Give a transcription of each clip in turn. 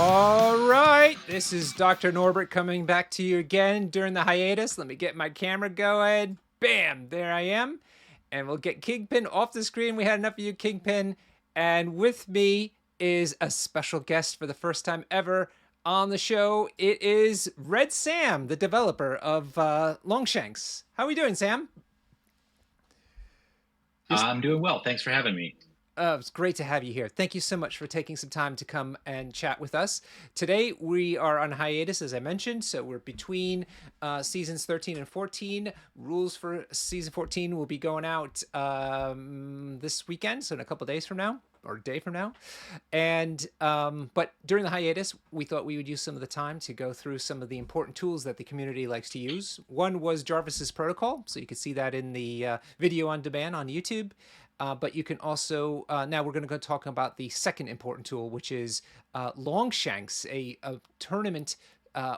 All right, this is Dr. Norbert coming back to you again during the hiatus. Let me get my camera going. Bam, there I am. And we'll get Kingpin off the screen. We had enough of you, Kingpin. And with me is a special guest for the first time ever on the show. It is RedSam, the developer of Longshanks. How are we doing, Sam? I'm doing well. Thanks for having me. It's great to have you here. Thank you so much for taking some time to come and chat with us. Today, we are on hiatus, as I mentioned, so we're between seasons 13 and 14. Rules for season 14 will be going out this weekend, so in a couple days from now, or a day from now. And but during the hiatus, we thought we would use some of the time to go through some of the important tools that the community likes to use. One was Jarvis's protocol, so you can see that in the video on demand on YouTube. But you can also, now we're going to go talk about the second important tool, which is Longshanks, a tournament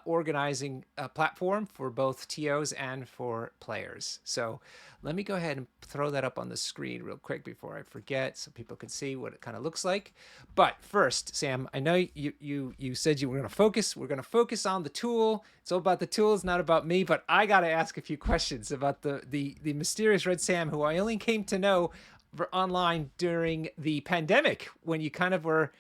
organizing platform for both TOs and for players. So let me go ahead and throw that up on the screen real quick before I forget so people can see what it kind of looks like. But first, Sam, I know you said you were going to focus. We're going to focus on the tool. It's all about the tool. It's not about me, but I got to ask a few questions about the mysterious Red Sam, who I only came to know online during the pandemic when you kind of were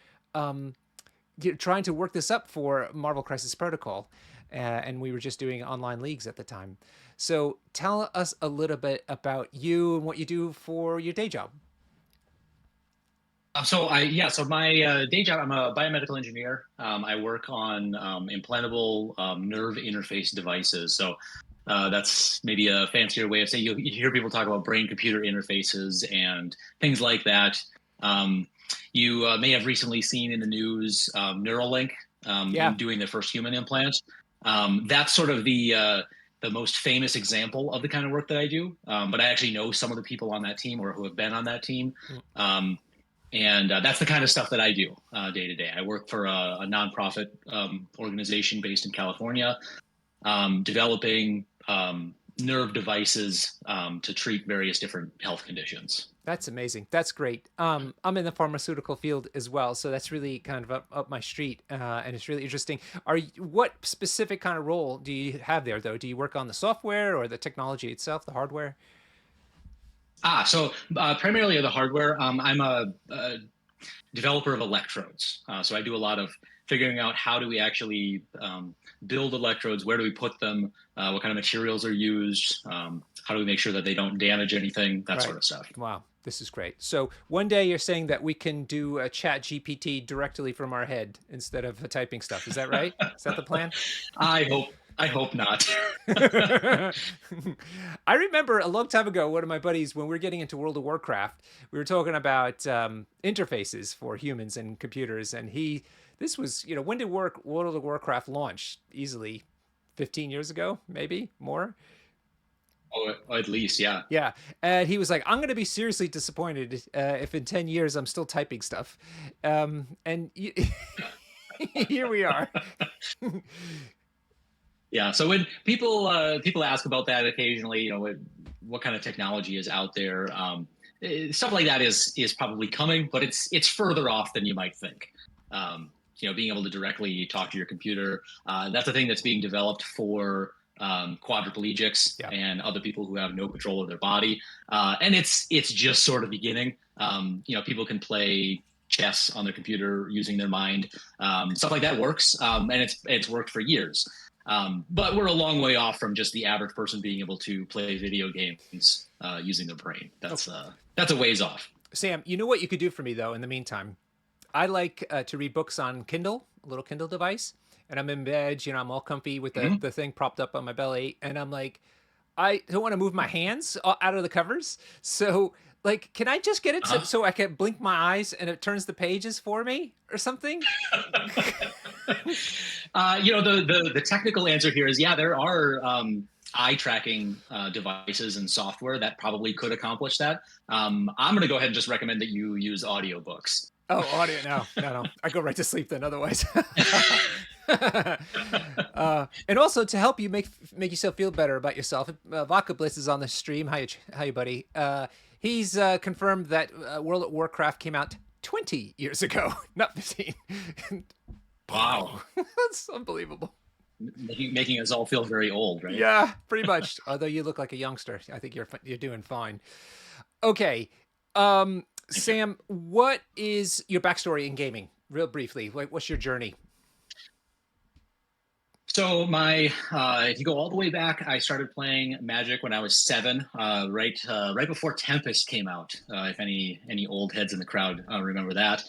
trying to work this up for Marvel Crisis Protocol, and we were just doing online leagues at the time. So tell us a little bit about you and what you do for your day job. So my day job, I'm a biomedical engineer. I work on implantable nerve interface devices. So that's maybe a fancier way of saying you hear people talk about brain-computer interfaces and things like that. You may have recently seen in the news Neuralink Yeah. doing their first human implant. That's sort of the most famous example of the kind of work that I do. But I actually know some of the people on that team or who have been on that team. And that's the kind of stuff that I do day to day. I work for a nonprofit organization based in California, developing nerve devices to treat various different health conditions. That's amazing. That's great. I'm in the pharmaceutical field as well, so that's really kind of up my street, and it's really interesting. What specific kind of role do you have there, though? Do you work on the software or the technology itself, the hardware? So primarily the hardware. I'm a developer of electrodes. So I do a lot of figuring out how do we actually build electrodes, where do we put them, what kind of materials are used, how do we make sure that they don't damage anything, that sort of stuff. Wow, this is great. So one day you're saying that we can do a chat GPT directly from our head instead of typing stuff. Is that right? Is that the plan? I hope. I hope not. I remember a long time ago, one of my buddies, when we were getting into World of Warcraft, we were talking about interfaces for humans and computers. And this was, when did World of Warcraft launch? Easily 15 years ago, maybe more. Oh, at least, yeah. Yeah. And he was like, I'm going to be seriously disappointed if in 10 years I'm still typing stuff. And here we are. Yeah. So when people ask about that occasionally, what kind of technology is out there, stuff like that is probably coming, but it's further off than you might think. Being able to directly talk to your computer, that's a thing that's being developed for quadriplegics and other people who have no control of their body, and it's just sort of beginning. People can play chess on their computer using their mind. Stuff like that works, and it's worked for years. But we're a long way off from just the average person being able to play video games using their brain. That's a ways off. Sam, you know what you could do for me, though, in the meantime? I like to read books on Kindle, a little Kindle device, and I'm in bed, I'm all comfy with the thing propped up on my belly, and I'm like, I don't want to move my hands out of the covers. So, can I just get it so I can blink my eyes and it turns the pages for me or something? The technical answer here is, yeah, there are eye tracking devices and software that probably could accomplish that. I'm going to go ahead and just recommend that you use audiobooks. Oh, audio. No. I go right to sleep then otherwise. And also to help you make yourself feel better about yourself, Vodka Bliss is on the stream. How you, buddy? He's confirmed that World of Warcraft came out 20 years ago, not 15. Wow. That's unbelievable. Making us all feel very old, right? Yeah, pretty much. Although you look like a youngster, I think you're doing fine. Okay, Thank you. Sam, what is your backstory in gaming? Real briefly, like what's your journey? So if you go all the way back, I started playing Magic when I was 7, right before Tempest came out. If any old heads in the crowd remember that.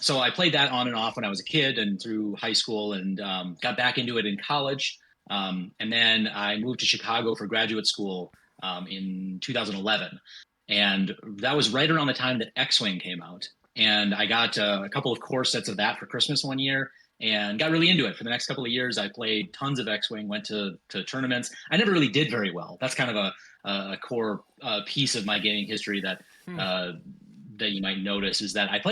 So I played that on and off when I was a kid and through high school, and got back into it in college. And then I moved to Chicago for graduate school in 2011, and that was right around the time that X-Wing came out. And I got a couple of core sets of that for Christmas one year and got really into it. For the next couple of years, I played tons of X-Wing, went to tournaments. I never really did very well. That's kind of a core piece of my gaming history Hmm. uh, that you might notice is that I've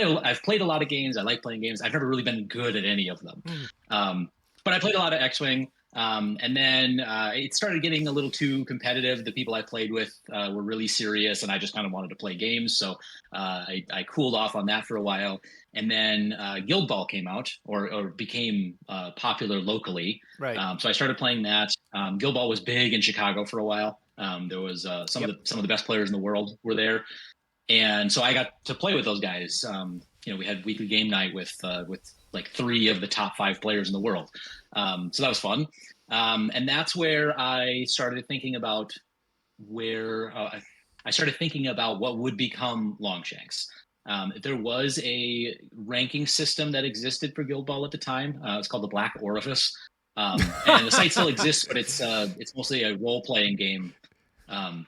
played a lot of games. I like playing games. I've never really been good at any of them. Hmm. But I played a lot of X-Wing. And then it started getting a little too competitive. The people I played with were really serious, and I just kind of wanted to play games. So I cooled off on that for a while. And then Guild Ball came out, or became popular locally. Right. So I started playing that. Guild Ball was big in Chicago for a while. There was Yep. some of the best players in the world were there, and so I got to play with those guys. We had weekly game night with like 3 of the top 5 players in the world. So that was fun, and that's where I started thinking about where I started thinking about what would become Longshanks. There was a ranking system that existed for Guild Ball at the time. It's called the Black Orifice, and the site still exists, but it's mostly a role playing game um,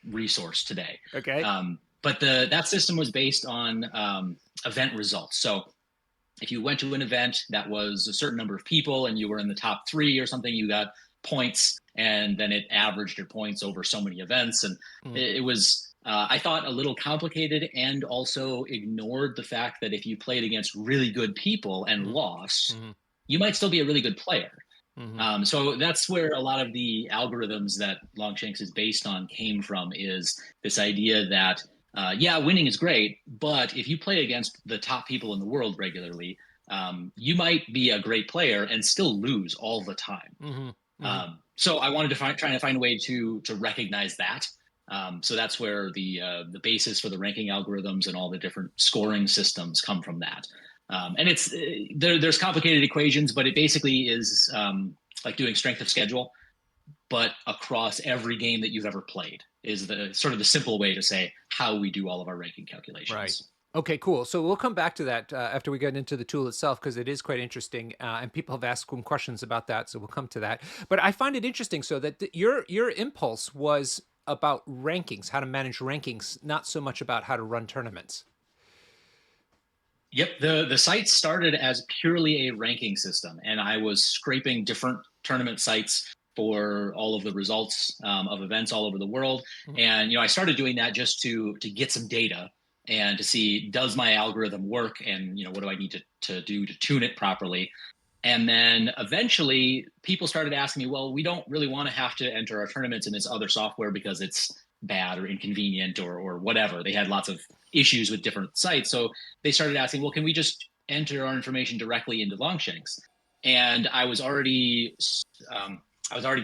resource today. Okay. But that system was based on event results. So if you went to an event that was a certain number of people and you were in the top 3 or something, you got points, and then it averaged your points over so many events. And Mm. it was, I thought, a little complicated, and also ignored the fact that if you played against really good people and Mm. lost, Mm. you might still be a really good player. Mm. So that's where a lot of the algorithms that Longshanks is based on came from, is this idea that, yeah, winning is great, but if you play against the top people in the world regularly, you might be a great player and still lose all the time. Mm. Mm. So I wanted to trying to find a way to recognize that. So that's where the basis for the ranking algorithms and all the different scoring systems come from that. And there's complicated equations, but it basically is like doing strength of schedule, but across every game that you've ever played, is the sort of the simple way to say how we do all of our ranking Right. calculations. Okay, cool. So we'll come back to that after we get into the tool itself because it is quite interesting, and people have asked some questions about that. So we'll come to that. But I find it interesting so that your impulse was about rankings, how to manage rankings, not so much about how to run tournaments. Yep, the site started as purely a ranking system, and I was scraping different tournament sites for all of the results of events all over the world. Mhm. And I started doing that just to get some data and to see, does my algorithm work, and what do I need to do to tune it properly. And then eventually people started asking me, well, we don't really want to have to enter our tournaments in this other software because it's bad or inconvenient or whatever. They had lots of issues with different sites. So they started asking, well, can we just enter our information directly into Longshanks? And um, I was already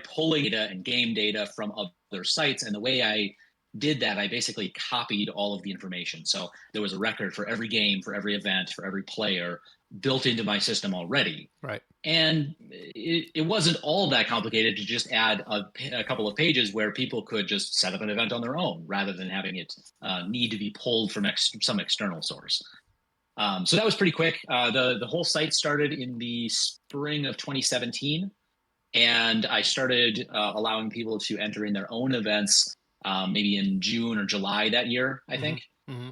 pulling data and game data from other sites. And the way I did that, I basically copied all of the information. So there was a record for every game, for every event, for every player built into my system already. Right. And it wasn't all that complicated to just add a couple of pages where people could just set up an event on their own rather than having it need to be pulled from some external source. So that was pretty quick. The whole site started in the spring of 2017, and I started allowing people to enter in their own events maybe in June or July that year, I Hmm. think. Hmm.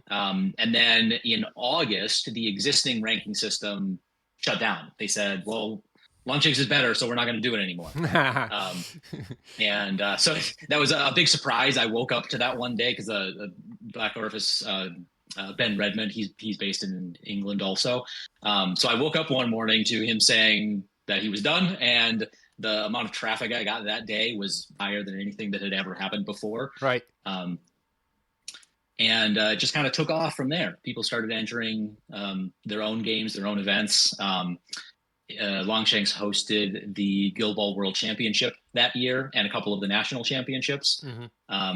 And then in August, the existing ranking system shut down. They said, well, Longshanks is better, so we're not going to do it anymore. Um, and so that was a big surprise. I woke up to that one day because Black Orifice, Ben Redmond, he's based in England also. So I woke up one morning to him saying that he was done, and the amount of traffic I got that day was higher than anything that had ever happened before. Right. Um, and it just kind of took off from there. People started entering their own games, their own events. Longshanks hosted the Guild Ball World Championship that year and a couple of the national championships. Hmm.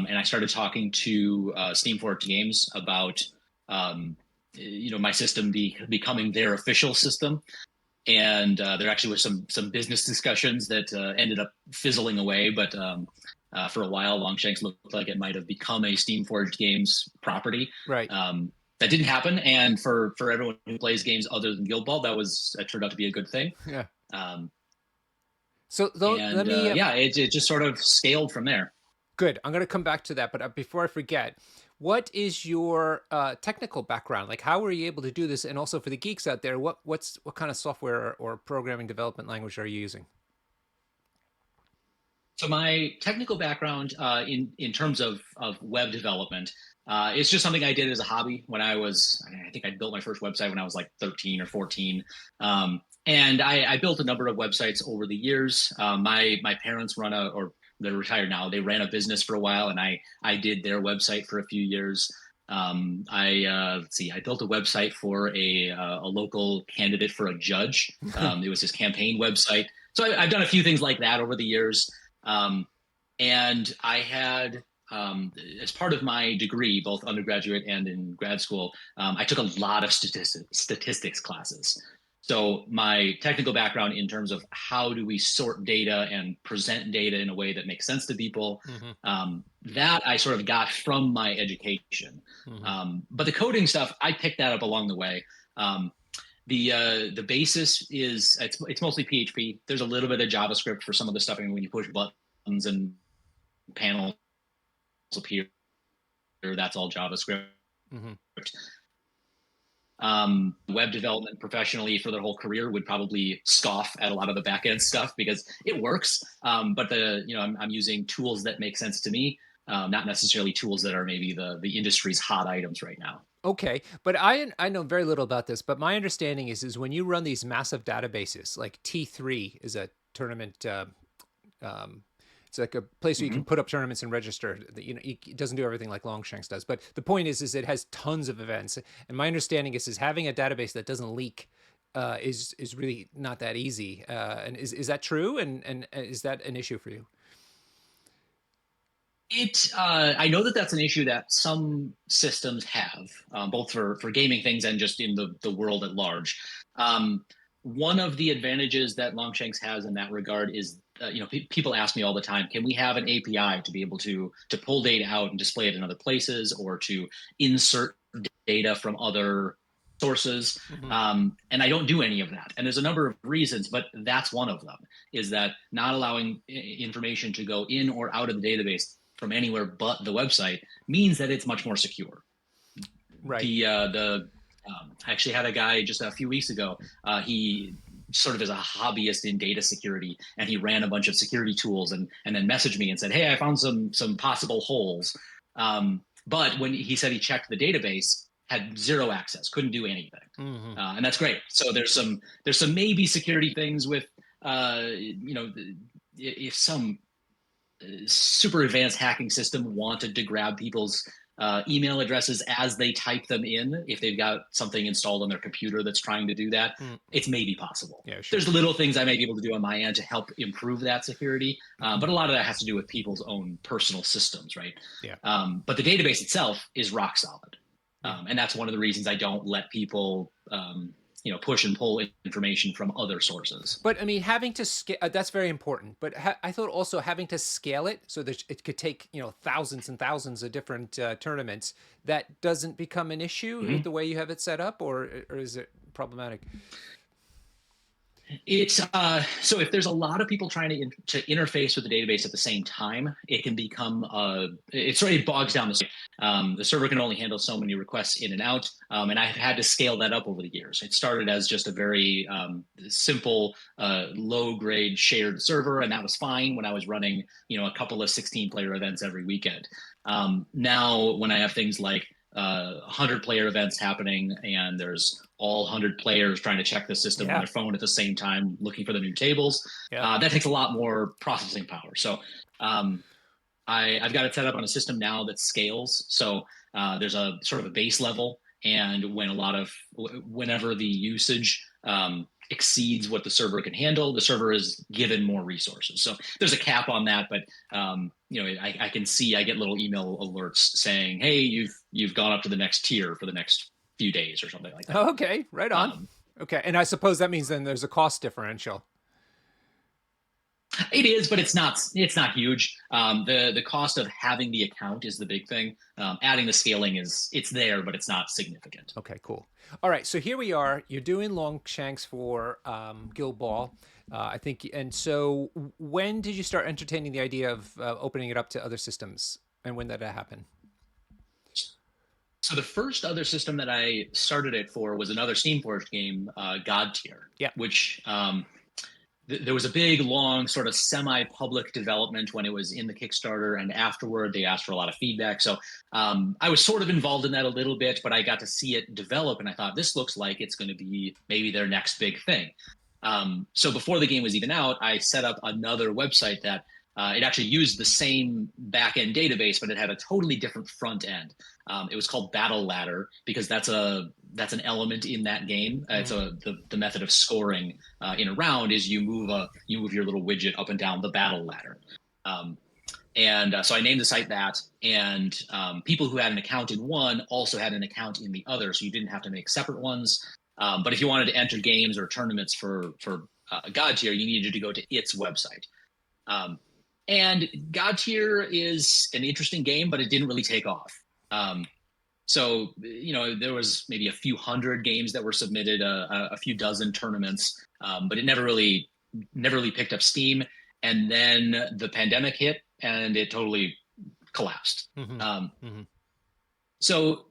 And I started talking to Steamforged Games about my system becoming their official system. And there actually was some business discussions that ended up fizzling away. But for a while, Longshanks looked like it might have become a Steamforged Games property. Right. That didn't happen, and for everyone who plays games other than Guild Ball, that turned out to be a good thing. Yeah. Um, So let and me yeah, it just sort of scaled from there. good. I'm going to come back to that, but before I forget, what is your technical background? Like, how were you able to do this? And also for the geeks out there, what kind of software or programming development language are you using? So my technical background in terms of web development, it's just something I did as a hobby when I think I built my first website when I was like 13 or 14. And I built a number of websites over the years. My parents or they're retired now. They ran a business for a while, and I did their website for a few years. Let's see, I built a website for a local candidate for a judge. It was his campaign website. So I've done a few things like that over the years. Um, and I had, as part of my degree, both undergraduate and in grad school, I took a lot of statistics classes. So my technical background in terms of how do we sort data and present data in a way that makes sense to people, Hmm. that I sort of got from my education. Hmm. But the coding stuff, I picked that up along the way. The basis is it's mostly PHP. There's a little bit of JavaScript for some of the stuff. I mean, when you push buttons and panels appear, that's all JavaScript. Hmm. Web development professionally for their whole career would probably scoff at a lot of the back end stuff because it works. But I'm using tools that make sense to me, not necessarily tools that are maybe the industry's hot items right now. Okay, but I know very little about this, but my understanding is when you run these massive databases, like T3 is a tournament. Um, it's like a place where you can Mm-hmm. put up tournaments and register. It doesn't do everything like Longshanks does, but the point is it has tons of events. And my understanding is having a database that doesn't leak is really not that easy. And is that true? And is that an issue for you? I know that that's an issue that some systems have, both for gaming things and just in the world at large. Um, One of the advantages that Longshanks has in that regard is, people ask me all the time, can we have an API to be able to pull data out and display it in other places, or to insert data from other sources? Hmm. And I don't do any of that. And there's a number of reasons, but that's one of them, is that not allowing information to go in or out of the database from anywhere but the website means that it's much more secure. Right. The I actually had a guy just a few weeks ago. He sort of is a hobbyist in data security, and he ran a bunch of security tools and then messaged me and said, "Hey, I found some possible holes." But when he said he checked the database, had zero access, couldn't do anything, Hmm. and that's great. So there's some maybe security things with if some super advanced hacking system wanted to grab people's email addresses as they type them in, if they've got something installed on their computer that's trying to do that, Mm. it's maybe possible. Yeah, sure. There's little things I may be able to do on my end to help improve that security, but a lot of that has to do with people's own personal systems, right? Yeah. But the database itself is rock solid. Yeah. And that's one of the reasons I don't let people push and pull information from other sources. But I mean, having to scale, that's very important. But I thought also having to scale it so that it could take, thousands and thousands of different tournaments, that doesn't become an issue with Mhm. the way you have it set up, or is it problematic? It's so if there's a lot of people trying to interface with the database at the same time, it can become it sort of bogs down the server. The server can only handle so many requests in and out, and I've had to scale that up over the years. It started as just a very simple, low grade shared server, and that was fine when I was running a couple of 16-player events every weekend. Now when I have things like 100-player events happening, and there's all 100 players trying to check the system on Yeah. their phone at the same time, looking for the new tables. Yeah. That takes a lot more processing power. So um, I've got it set up on a system now that scales. So There's a sort of a base level, and whenever the usage exceeds what the server can handle, the server is given more resources. So there's a cap on that, but I can see, I get little email alerts saying, "Hey, you've gone up to the next tier for the next few days," or something like that. Okay, right on. Okay, and I suppose that means then there's a cost differential. It is, but it's not. It's not huge. The cost of having the account is the big thing. Adding the scaling it's there, but it's not significant. Okay, cool. All right, so here we are. You're doing Longshanks for Guild Ball, I think. And so, when did you start entertaining the idea of opening it up to other systems, and when did that happen? So the first other system that I started it for was another Steamforged game, God Tier, Yeah. which there was a big, long, sort of semi-public development when it was in the Kickstarter, and afterward they asked for a lot of feedback. So I was sort of involved in that a little bit, but I got to see it develop, and I thought this looks like it's going to be maybe their next big thing. So before the game was even out, I set up another website that it actually used the same back-end database, but it had a totally different front end. It was called Battle Ladder because that's an element in that game. It's the method of scoring in a round is you move your little widget up and down the battle ladder. So I named the site that, and people who had an account in one also had an account in the other, so you didn't have to make separate ones. But if you wanted to enter games or tournaments for God Tier, you needed to go to its website. And God Tier is an interesting game, but it didn't really take off. So there was maybe a few hundred games that were submitted, a few dozen tournaments, but it never really picked up steam. And then the pandemic hit, and it totally collapsed. So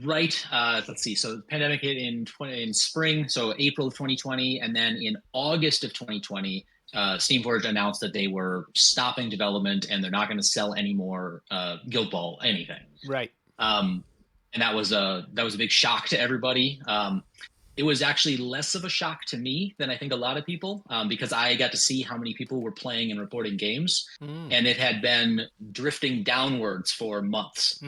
let's see. So the pandemic hit in spring, so April of 2020, and then in August of 2020. Steamforged announced that they were stopping development and they're not going to sell any more Guild Ball anything. Right. And that was a big shock to everybody. It was actually less of a shock to me than I think a lot of people, because I got to see how many people were playing and reporting games, and it had been drifting downwards for months.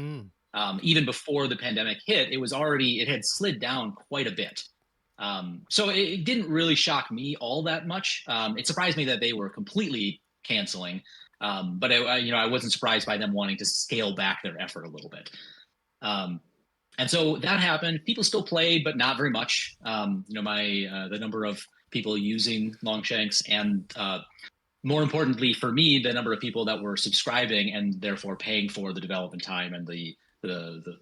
Even before the pandemic hit, it had slid down quite a bit. So it didn't really shock me all that much. It surprised me that they were completely canceling, but I wasn't surprised by them wanting to scale back their effort a little bit. And so that happened. People still played, but not very much. The number of people using Longshanks, and more importantly for me, the number of people that were subscribing and therefore paying for the development time and the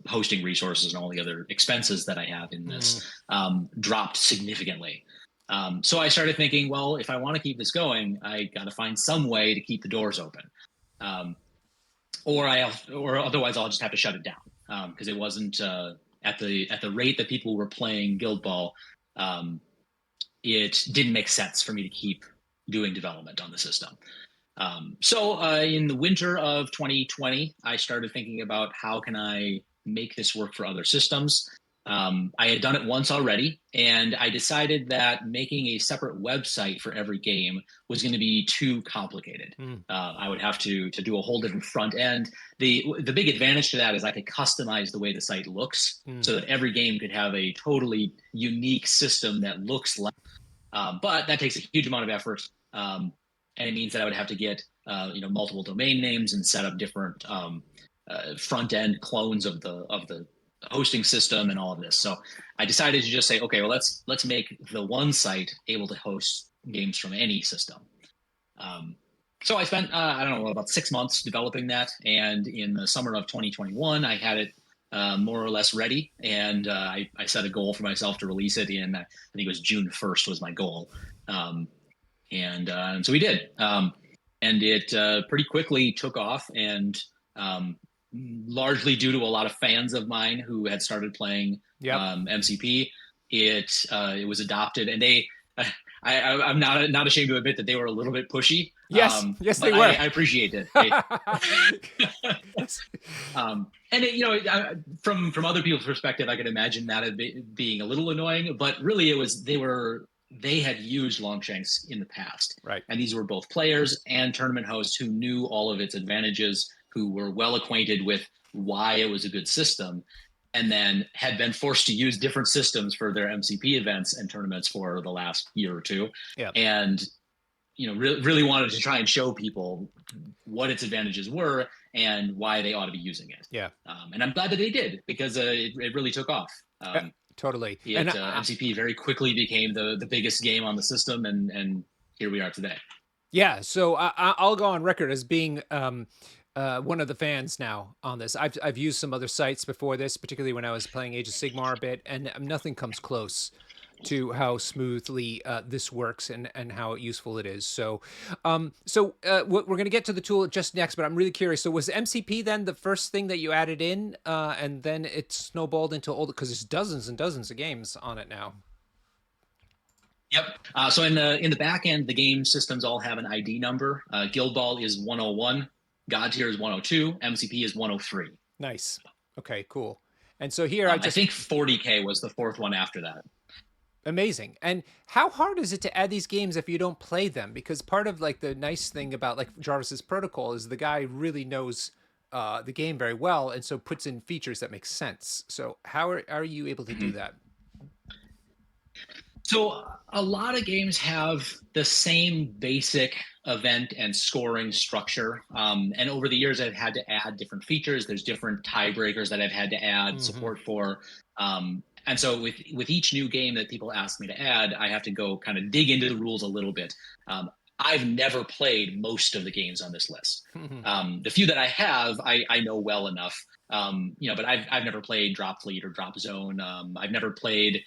hosting resources and all the other expenses that I have in this dropped significantly. So I started thinking, well, if I want to keep this going, I got to find some way to keep the doors open, or otherwise I'll just have to shut it down, because it wasn't at the rate that people were playing Guild Ball. It didn't make sense for me to keep doing development on the system. So in the winter of 2020, I started thinking about how can I make this work for other systems. I had done it once already, and I decided that making a separate website for every game was going to be too complicated. I would have to do a whole different front end. The big advantage to that is I could customize the way the site looks, so that every game could have a totally unique system that looks like. But that takes a huge amount of effort. And it means that I would have to get multiple domain names and set up different front end clones of the hosting system and all of this. So I decided to just say, okay, well let's make the one site able to host games from any system. So I spent about 6 months developing that, and in the summer of 2021, I had it more or less ready, and I set a goal for myself to release it in, I think it was June 1st was my goal. And so we did, and it pretty quickly took off, and largely due to a lot of fans of mine who had started playing MCP, it was adopted, and I'm not ashamed to admit that they were a little bit pushy. Yes, they were. I appreciate it. And from other people's perspective, I could imagine that being a little annoying, but really they had used Longshanks in the past. Right. And these were both players and tournament hosts who knew all of its advantages who were well acquainted with why it was a good system, and then had been forced to use different systems for their MCP events and tournaments for the last year or two, Yeah. and really wanted to try and show people what its advantages were and why they ought to be using it. Yeah. And I'm glad that they did, because it really took off. Totally. It MCP very quickly became the biggest game on the system, and here we are today. Yeah, so I'll go on record as being one of the fans now on this. I've used some other sites before this, particularly when I was playing Age of Sigmar a bit, and nothing comes close to how smoothly this works and how useful it is. So, we're going to get to the tool just next, but I'm really curious. So, was MCP then the first thing that you added in, and then it snowballed into all, because there's dozens and dozens of games on it now. Yep. So in the back end, the game systems all have an ID number. Guild Ball is 101, God Tier is 102, MCP is 103. Nice. Okay, cool. And so here I think 40K was the fourth one after that. Amazing. And how hard is it to add these games if you don't play them? Because part of like the nice thing about like Jarvis's protocol is the guy really knows the game very well, and so puts in features that make sense. So how are you able to do that? So a lot of games have the same basic event and scoring structure. And over the years, I've had to add different features. There's different tiebreakers that I've had to add support for. And so with each new game that people ask me to add, I have to go kind of dig into the rules a little bit. I've never played most of the games on this list. The few that I have, I know well enough. But I've never played Drop Fleet or Drop Zone. I've never played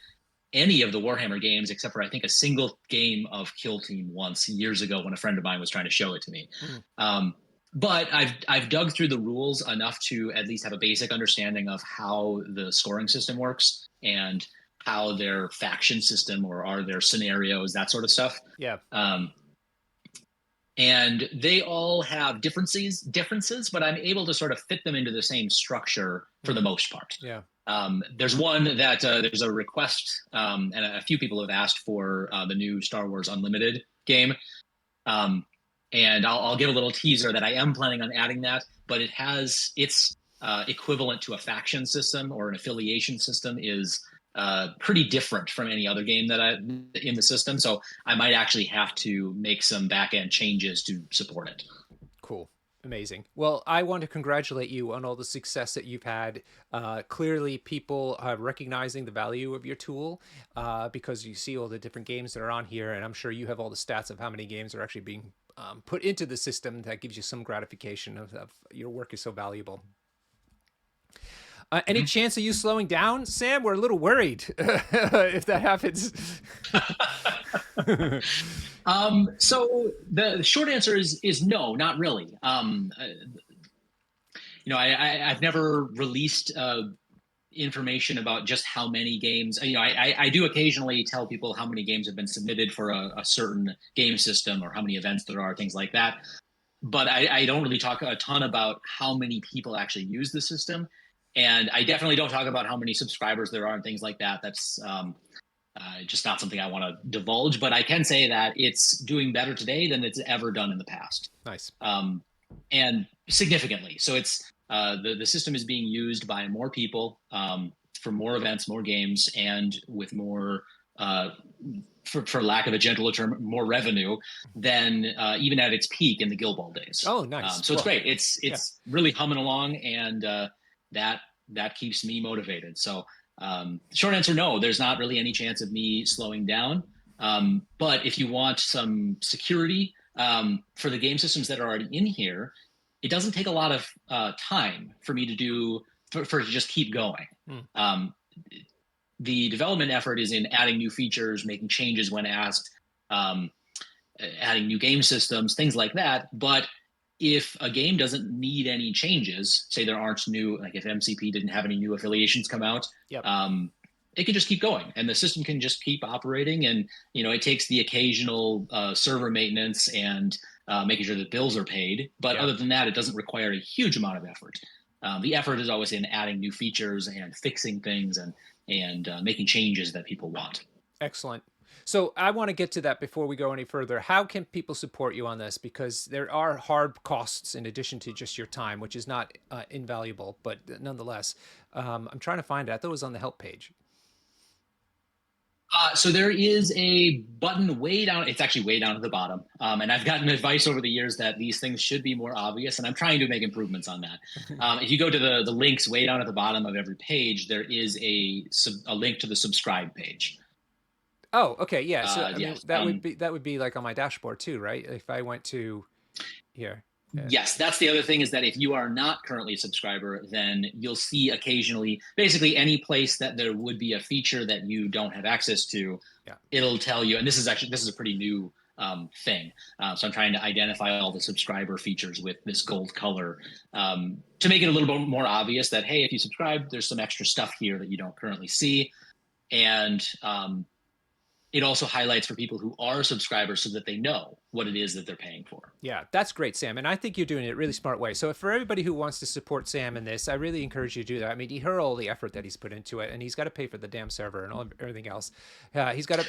any of the Warhammer games except for I think a single game of Kill Team once years ago when a friend of mine was trying to show it to me. But I've dug through the rules enough to at least have a basic understanding of how the scoring system works and how their faction system or are their scenarios, that sort of stuff. Yeah. And they all have differences, but I'm able to sort of fit them into the same structure for the most part. Yeah. There's one that there's a request, and a few people have asked for the new Star Wars Unlimited game. And I'll give a little teaser that I am planning on adding that, but it's equivalent to a faction system or an affiliation system is pretty different from any other game that in the system. So I might actually have to make some back end changes to support it. Cool. Amazing. Well, I want to congratulate you on all the success that you've had. Clearly, people are recognizing the value of your tool because you see all the different games that are on here, and I'm sure you have all the stats of how many games are actually being put into the system. That gives you some gratification of your work is so valuable. Any chance of you slowing down, Sam? We're a little worried if that happens. So the short answer is no, not really. I've never released information about just how many games. I do occasionally tell people how many games have been submitted for a certain game system or how many events there are, things like that. But I don't really talk a ton about how many people actually use the system. And I definitely don't talk about how many subscribers there are and things like that. That's just not something I want to divulge. But I can say that it's doing better today than it's ever done in the past. Nice. And significantly. So it's the system is being used by more people for more events, more games, and with more, for lack of a gentler term, more revenue than even at its peak in the Guild Ball days. Oh, nice. So it's great. It's really humming along, and that keeps me motivated. So short answer, no, there's not really any chance of me slowing down. But if you want some security for the game systems that are already in here, it doesn't take a lot of time for me to do for to just keep going. The development effort is in adding new features, making changes when asked, adding new game systems, things like that. But if a game doesn't need any changes, say there aren't new, like if MCP didn't have any new affiliations come out, it can just keep going and the system can just keep operating. And, it takes the occasional server maintenance and making sure that bills are paid. But other than that, it doesn't require a huge amount of effort. The effort is always in adding new features and fixing things and making changes that people want. Excellent. So I want to get to that before we go any further. How can people support you on this? Because there are hard costs in addition to just your time, which is not invaluable, but nonetheless, I'm trying to find it. I thought it was on the help page. So there is a button way down. It's actually way down at the bottom. And I've gotten advice over the years that these things should be more obvious, and I'm trying to make improvements on that. If you go to the links way down at the bottom of every page, there is a link to the subscribe page. Oh, okay, yeah. So I mean, Yes. that would be like on my dashboard too, right? If I went to here. Yes, that's the other thing is that if you are not currently a subscriber, then you'll see occasionally, basically any place that there would be a feature that you don't have access to, Yeah. it'll tell you. And this is a pretty new thing. So I'm trying to identify all the subscriber features with this gold color to make it a little bit more obvious that, hey, if you subscribe, there's some extra stuff here that you don't currently see. And it also highlights for people who are subscribers so that they know what it is that they're paying for. Yeah, that's great, Sam. And I think you're doing it a really smart way. So for everybody who wants to support Sam in this, I really encourage you to do that. I mean, you heard all the effort that he's put into it, and he's got to pay for the damn server and everything else. He's got a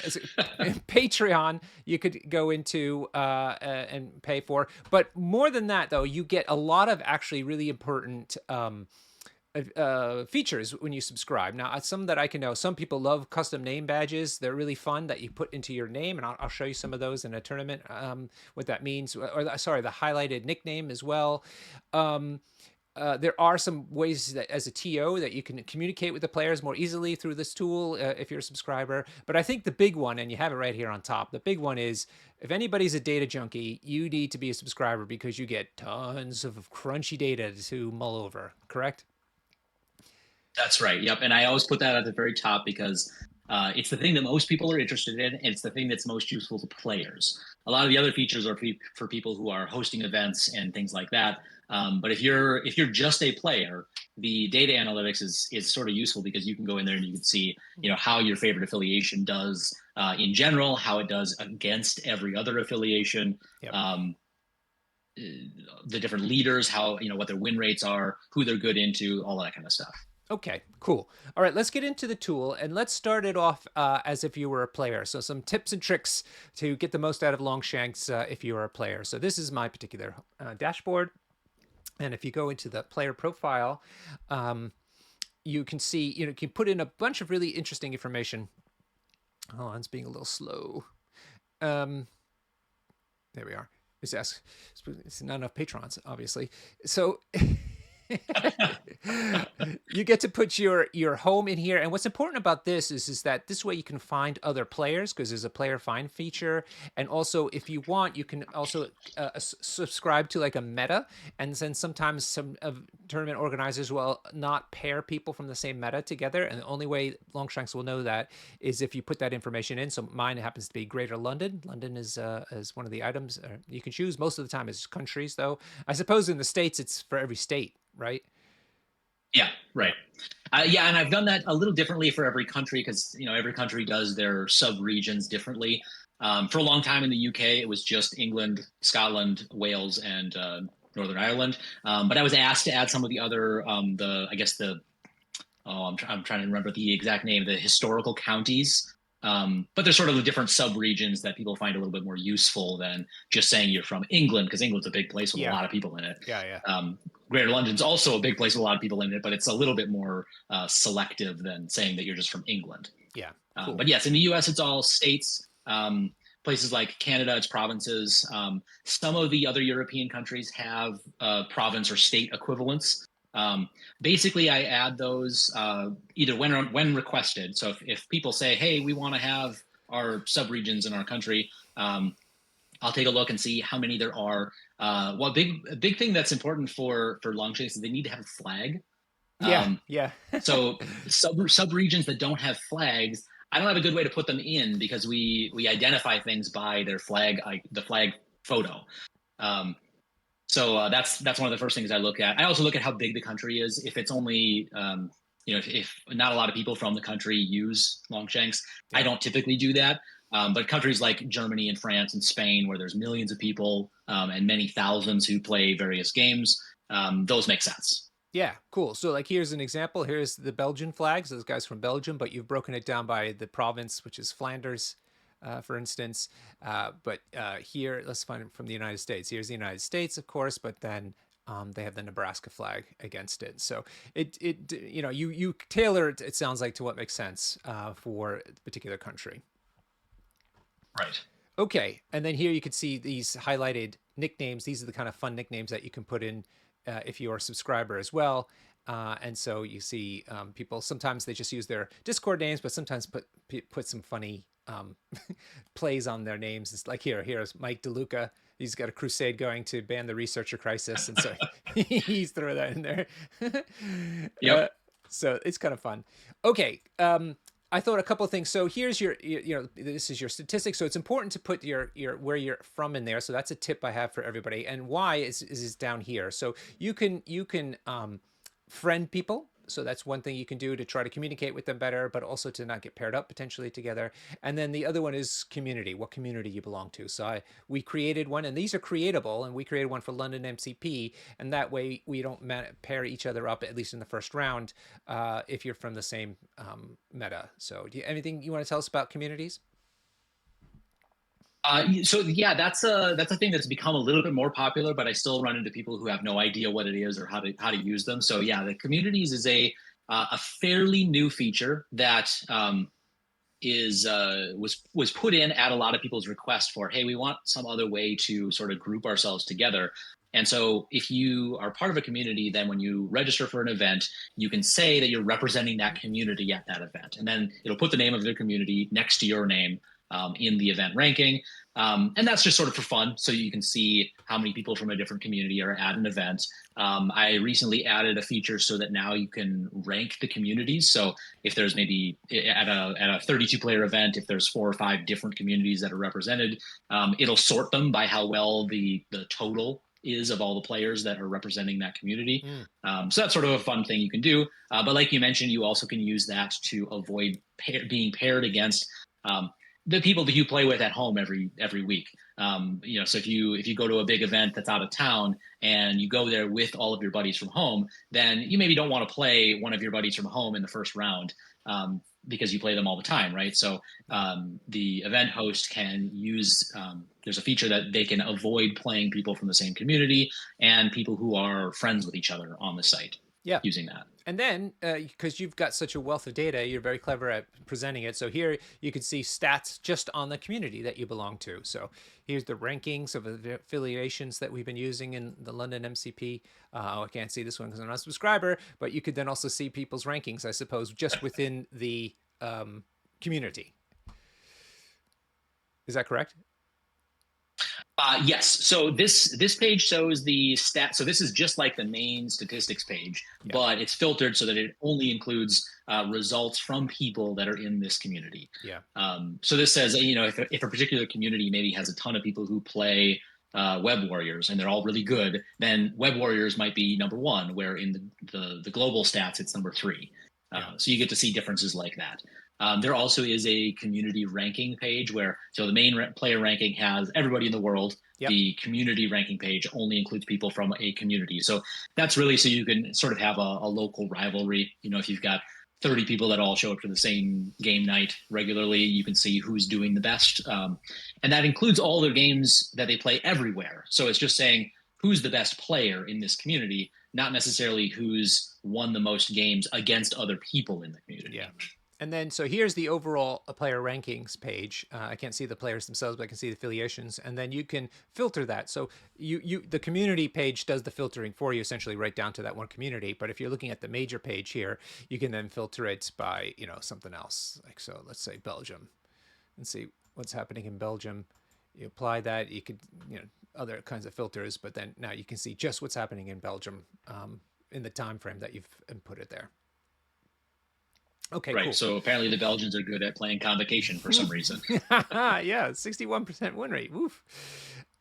Patreon you could go into and pay for. But more than that, though, you get a lot of actually really important features when you subscribe. Now, some that I can know, some people love custom name badges. They're really fun that you put into your name, and I'll show you some of those in a tournament, what that means. Or sorry, the highlighted nickname as well. There are some ways that as a TO that you can communicate with the players more easily through this tool if you're a subscriber. But I think the big one, and you have it right here on top, the big one is if anybody's a data junkie, you need to be a subscriber because you get tons of crunchy data to mull over, correct? That's right. Yep. And I always put that at the very top because it's the thing that most people are interested in. And it's the thing that's most useful to players. A lot of the other features are for people who are hosting events and things like that. But if you're just a player, the data analytics is sort of useful because you can go in there and you can see how your favorite affiliation does in general, how it does against every other affiliation. Yep. The different leaders, how what their win rates are, who they're good into, all that kind of stuff. Okay, cool. All right, let's get into the tool and let's start it off as if you were a player. So some tips and tricks to get the most out of Longshanks if you are a player. So this is my particular dashboard. And if you go into the player profile, you can see, you can put in a bunch of really interesting information. Oh, it's being a little slow. There we are. It's not enough patrons, obviously. So you get to put your home in here, and what's important about this is that this way you can find other players because there's a player find feature, and also if you want you can also subscribe to like a meta, and then sometimes some tournament organizers will not pair people from the same meta together, and the only way Longshanks will know that is if you put that information in. So mine happens to be Greater London. London is one of the items you can choose. Most of the time it's countries, though. I suppose in the States it's for every state, right? Yeah, right. Yeah, and I've done that a little differently for every country because every country does their sub regions differently. For a long time in the UK, it was just England, Scotland, Wales, and Northern Ireland. But I was asked to add some of the other I'm trying to remember the exact name, the historical counties. But there's sort of the different sub-regions that people find a little bit more useful than just saying you're from England, because England's a big place with a lot of people in it. Yeah. Greater London's also a big place with a lot of people in it, but it's a little bit more selective than saying that you're just from England. Yeah, cool. But yes, in the US, it's all states. Places like Canada, it's provinces. Some of the other European countries have province or state equivalents. Basically, I add those either when requested. So if people say, "Hey, we want to have our subregions in our country," I'll take a look and see how many there are. A big thing that's important for Longshanks is they need to have a flag. Yeah. So subregions that don't have flags, I don't have a good way to put them in because we identify things by their flag, the flag photo. So that's one of the first things I look at. I also look at how big the country is. If it's only if not a lot of people from the country use Longshanks, I don't typically do that. But countries like Germany and France and Spain, where there's millions of people and many thousands who play various games, those make sense. Yeah, cool. So like here's an example. Here's the Belgian flags, those guys from Belgium, but you've broken it down by the province, which is Flanders. for instance. But here, let's find it from the United States. Here's the United States, of course, but then they have the Nebraska flag against it. So you tailor it. It sounds like to what makes sense for a particular country. Right. Okay, and then here you could see these highlighted nicknames. These are the kind of fun nicknames that you can put in if you're a subscriber as well. And so you see people, sometimes they just use their Discord names, but sometimes put some funny plays on their names. It's like here's Mike DeLuca. He's got a crusade going to ban the researcher crisis. And so he's throwing that in there. uh, Yep. so it's kind of fun. Okay. I thought a couple of things. So here's this is your statistics. So it's important to put your where you're from in there. So that's a tip I have for everybody. And why is down here. So you can friend people. So that's one thing you can do to try to communicate with them better, but also to not get paired up potentially together. And then the other one is community, what community you belong to. So we created one, and these are creatable, and we created one for London MCP, and that way we don't pair each other up, at least in the first round, if you're from the same meta. So anything you want to tell us about communities? So yeah, that's a thing that's become a little bit more popular, but I still run into people who have no idea what it is or how to use them. So yeah, the communities is a fairly new feature that is was put in at a lot of people's request for, hey, we want some other way to sort of group ourselves together. And so if you are part of a community, then when you register for an event, you can say that you're representing that community at that event. And then it'll put the name of the community next to your name in the event ranking. And that's just sort of for fun. So you can see how many people from a different community are at an event. I recently added a feature so that now you can rank the communities. So if there's maybe at a 32 player event, if there's 4 or 5 different communities that are represented, it'll sort them by how well the total is of all the players that are representing that community. Mm. So that's sort of a fun thing you can do. But like you mentioned, you also can use that to avoid being paired against the people that you play with at home every week. So if you go to a big event that's out of town and you go there with all of your buddies from home, then you maybe don't want to play one of your buddies from home in the first round because you play them all the time, right? So the event host can use there's a feature that they can avoid playing people from the same community and people who are friends with each other on the site Yeah. using that. And then, because you've got such a wealth of data, you're very clever at presenting it. So here you can see stats just on the community that you belong to. So here's the rankings of the affiliations that we've been using in the London MCP. I can't see this one because I'm not a subscriber, but you could then also see people's rankings, I suppose, just within the community. Is that correct? Yes. So this page shows the stat. So this is just like the main statistics page, Yeah. but it's filtered so that it only includes results from people that are in this community. Yeah. So this says, if a particular community maybe has a ton of people who play Web Warriors and they're all really good, then Web Warriors might be number 1, where in the global stats it's number 3. Yeah. So you get to see differences like that. There also is a community ranking page so the main player ranking has everybody in the world. Yep. The community ranking page only includes people from a community. So that's really so you can sort of have a local rivalry. If you've got 30 people that all show up to the same game night regularly, you can see who's doing the best. And that includes all the games that they play everywhere. So it's just saying who's the best player in this community, not necessarily who's won the most games against other people in the community. Yeah. And then, so here's the overall player rankings page. I can't see the players themselves, but I can see the affiliations. And then you can filter that. So the community page does the filtering for you, essentially right down to that one community. But if you're looking at the major page here, you can then filter it by, something else. Like, so let's say Belgium and see what's happening in Belgium. You apply that, you could, other kinds of filters, but then now you can see just what's happening in Belgium in the time frame that you've inputted there. Okay, right. cool. So apparently the Belgians are good at playing convocation for some reason. Yeah, 61% win rate. Woof.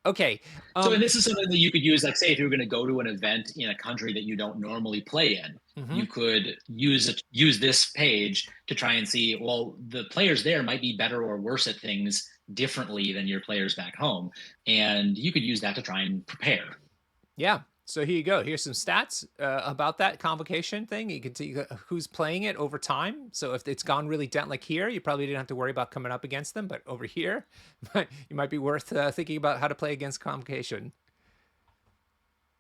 Okay. And this is something that you could use, like, say, if you're going to go to an event in a country that you don't normally play in, you could use this page to try and see, well, the players there might be better or worse at things differently than your players back home. And you could use that to try and prepare. Yeah. So here you go. Here's some stats about that convocation thing. You can see who's playing it over time. So if it's gone really down, like here, you probably didn't have to worry about coming up against them. But over here, you might be worth thinking about how to play against convocation.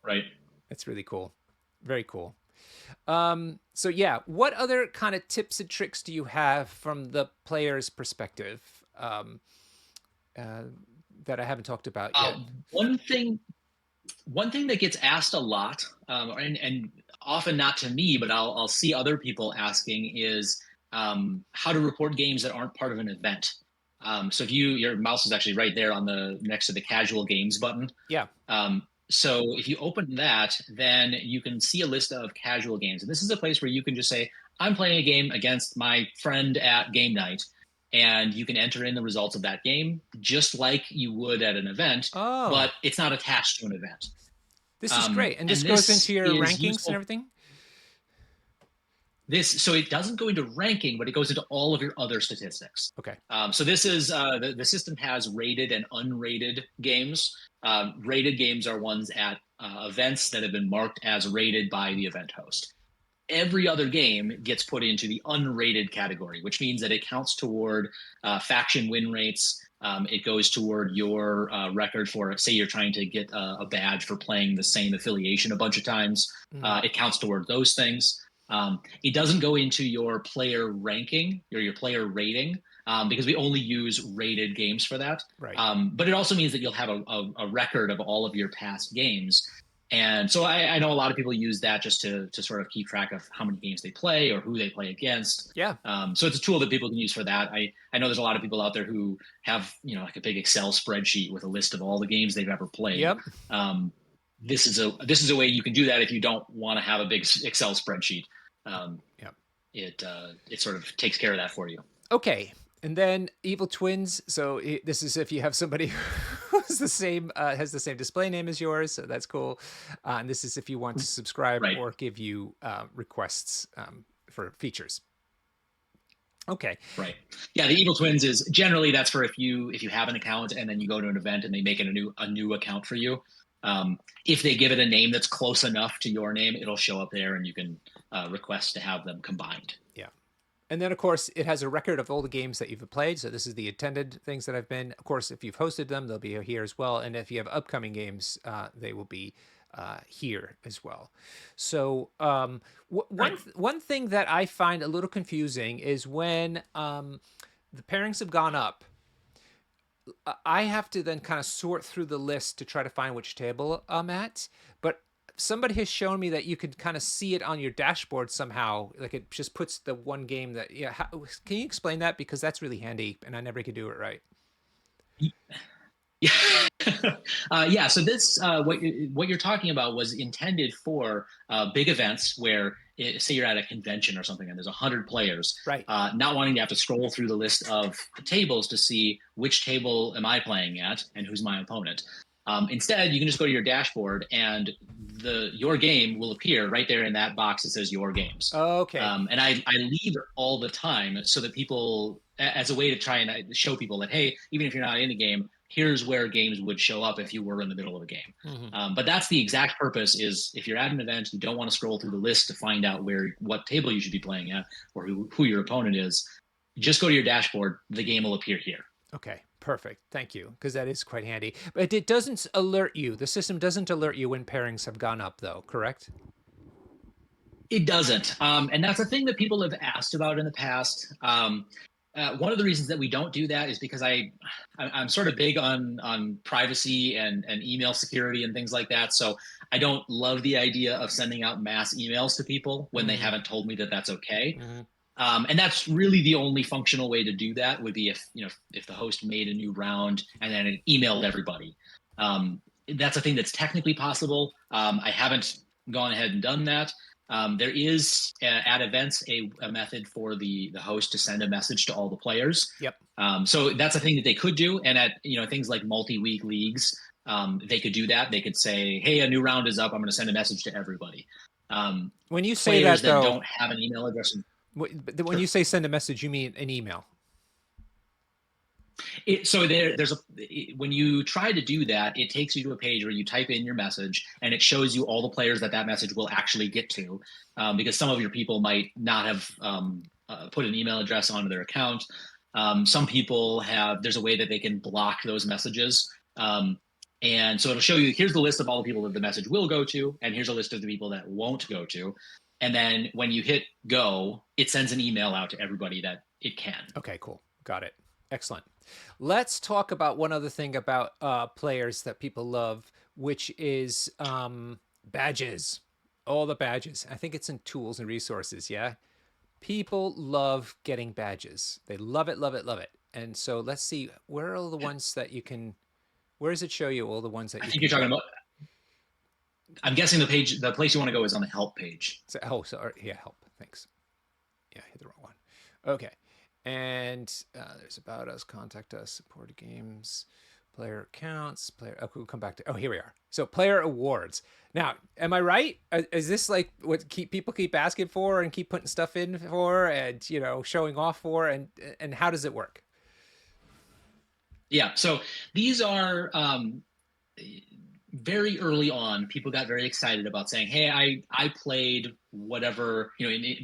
Right. That's really cool. Very cool. So yeah, what other kind of tips and tricks do you have from the player's perspective uh, that I haven't talked about yet? One thing that gets asked a lot, and often not to me, but I'll see other people asking is how to report games that aren't part of an event. So if your mouse is actually right there on the next to the casual games button. Yeah. So if you open that, then you can see a list of casual games, and this is a place where you can just say, "I'm playing a game against my friend at game night." And you can enter in the results of that game just like you would at an event, Oh, but it's not attached to an event. this is great. And And this goes into this your is rankings and useful. everything? So it doesn't go into ranking, but it goes into all of your other statistics. Okay. So this is the system has rated and unrated games. Rated games are ones at events that have been marked as rated by the event host. Every other game gets put into the unrated category, which means that it counts toward faction win rates. It goes toward your record for, say, you're trying to get a badge for playing the same affiliation a bunch of times. It counts toward those things. It doesn't go into your player ranking or your player rating because we only use rated games for that. Right. But it also means that you'll have a record of all of your past games. And so I know a lot of people use that just to sort of keep track of how many games they play or who they play against. Yeah. So it's a tool that people can use for that. I know there's a lot of people out there who have, like a big Excel spreadsheet with a list of all the games they've ever played. Yep. This is a way you can do that if you don't want to have a big Excel spreadsheet. Yep. It sort of takes care of that for you. Okay. And then evil twins. So this is if you have somebody who's the same has the same display name as yours. So that's cool. And this is if you want to subscribe Right. or give you requests for features. Okay. Right. Yeah, the evil twins is generally that's for if you have an account and then you go to an event and they make it a new account for you. If they give it a name that's close enough to your name, it'll show up there and you can request to have them combined. Yeah. And then, of course, it has a record of all the games that you've played. So this is the attended things that I've been. Of course, if you've hosted them, they'll be here as well. And if you have upcoming games, they will be here as well. So one thing that I find a little confusing is when the pairings have gone up, I have to then kind of sort through the list to try to find which table I'm at. But somebody has shown me that you can kind of see it on your dashboard somehow. Like it just puts the one game that, yeah. Can you explain that? Because that's really handy and I never could do it right. Yeah. So this, what you're talking about was intended for big events where, say, you're at a convention or something, and there's 100 players. Right. Not wanting to have to scroll through the list of tables to see which table am I playing at and who's my opponent. Instead, you can just go to your dashboard, and your game will appear right there in that box that says your games. Okay. And I leave it all the time so that people, as a way to try and show people that, hey, even if you're not in a game, here's where games would show up if you were in the middle of a game. Mm-hmm. But that's the exact purpose is if you're at an event, you don't want to scroll through the list to find out what table you should be playing at or who your opponent is. Just go to your dashboard. The game will appear here. Okay, perfect. Thank you, because that is quite handy. But it doesn't alert you. The system doesn't alert you when pairings have gone up, though, correct? It doesn't. And that's a thing that people have asked about in the past. One of the reasons that we don't do that is because I'm sort of big on privacy and email security and things like that. So I don't love the idea of sending out mass emails to people when they haven't told me that that's okay. And that's really the only functional way to do that would be if the host made a new round and then it emailed everybody. That's a thing that's technically possible. I haven't gone ahead and done that. There is at events a method for the host to send a message to all the players. Yep. So that's a thing that they could do. And at things like multi-week leagues, they could do that. They could say, "Hey, a new round is up. I'm going to send a message to everybody." When you say that, though, don't have an email address. When you say send a message, you mean an email? When you try to do that, it takes you to a page where you type in your message, and it shows you all the players that message will actually get to, because some of your people might not have put an email address onto their account. Some people have. There's a way that they can block those messages. And so it'll show you, here's the list of all the people that the message will go to, and here's a list of the people that won't go to. And then when you hit go, it sends an email out to everybody that it can. Okay, cool. Got it. Excellent. Let's talk about one other thing about players that people love, which is badges. All the badges. I think it's in tools and resources. Yeah. People love getting badges. They love it, love it, love it. And so let's see, where are all the ones that you can, where does it show you all the ones that I you think can you're talking get? about. I'm guessing the place you want to go is on the help page. So, oh, sorry. Yeah, help. Thanks. Yeah, I hit the wrong one. Okay. And there's about us, contact us, support games, player accounts, player. Okay, we'll come back to. Oh, here we are. So player awards. Now, am I right? Is this like what people keep asking for and keep putting stuff in for, and showing off for, and how does it work? Yeah. So these are very early on. People got very excited about saying, "Hey, I played whatever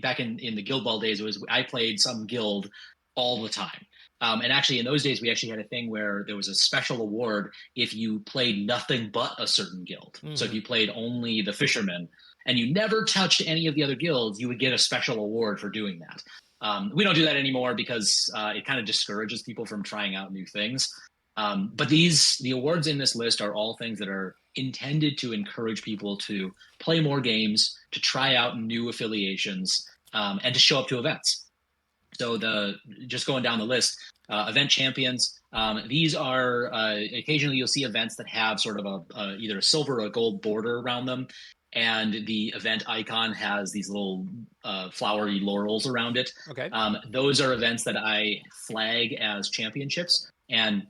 back in the Guild Ball days. It was I played some guild all the time." And actually, in those days, we actually had a thing where there was a special award if you played nothing but a certain guild. So if you played only the fishermen and you never touched any of the other guilds, you would get a special award for doing that. We don't do that anymore because it kind of discourages people from trying out new things. But the awards in this list are all things that are intended to encourage people to play more games, to try out new affiliations, and to show up to events. So just going down the list, event champions. These are occasionally you'll see events that have sort of either a silver or a gold border around them, and the event icon has these little flowery laurels around it. Okay. Those are events that I flag as championships. And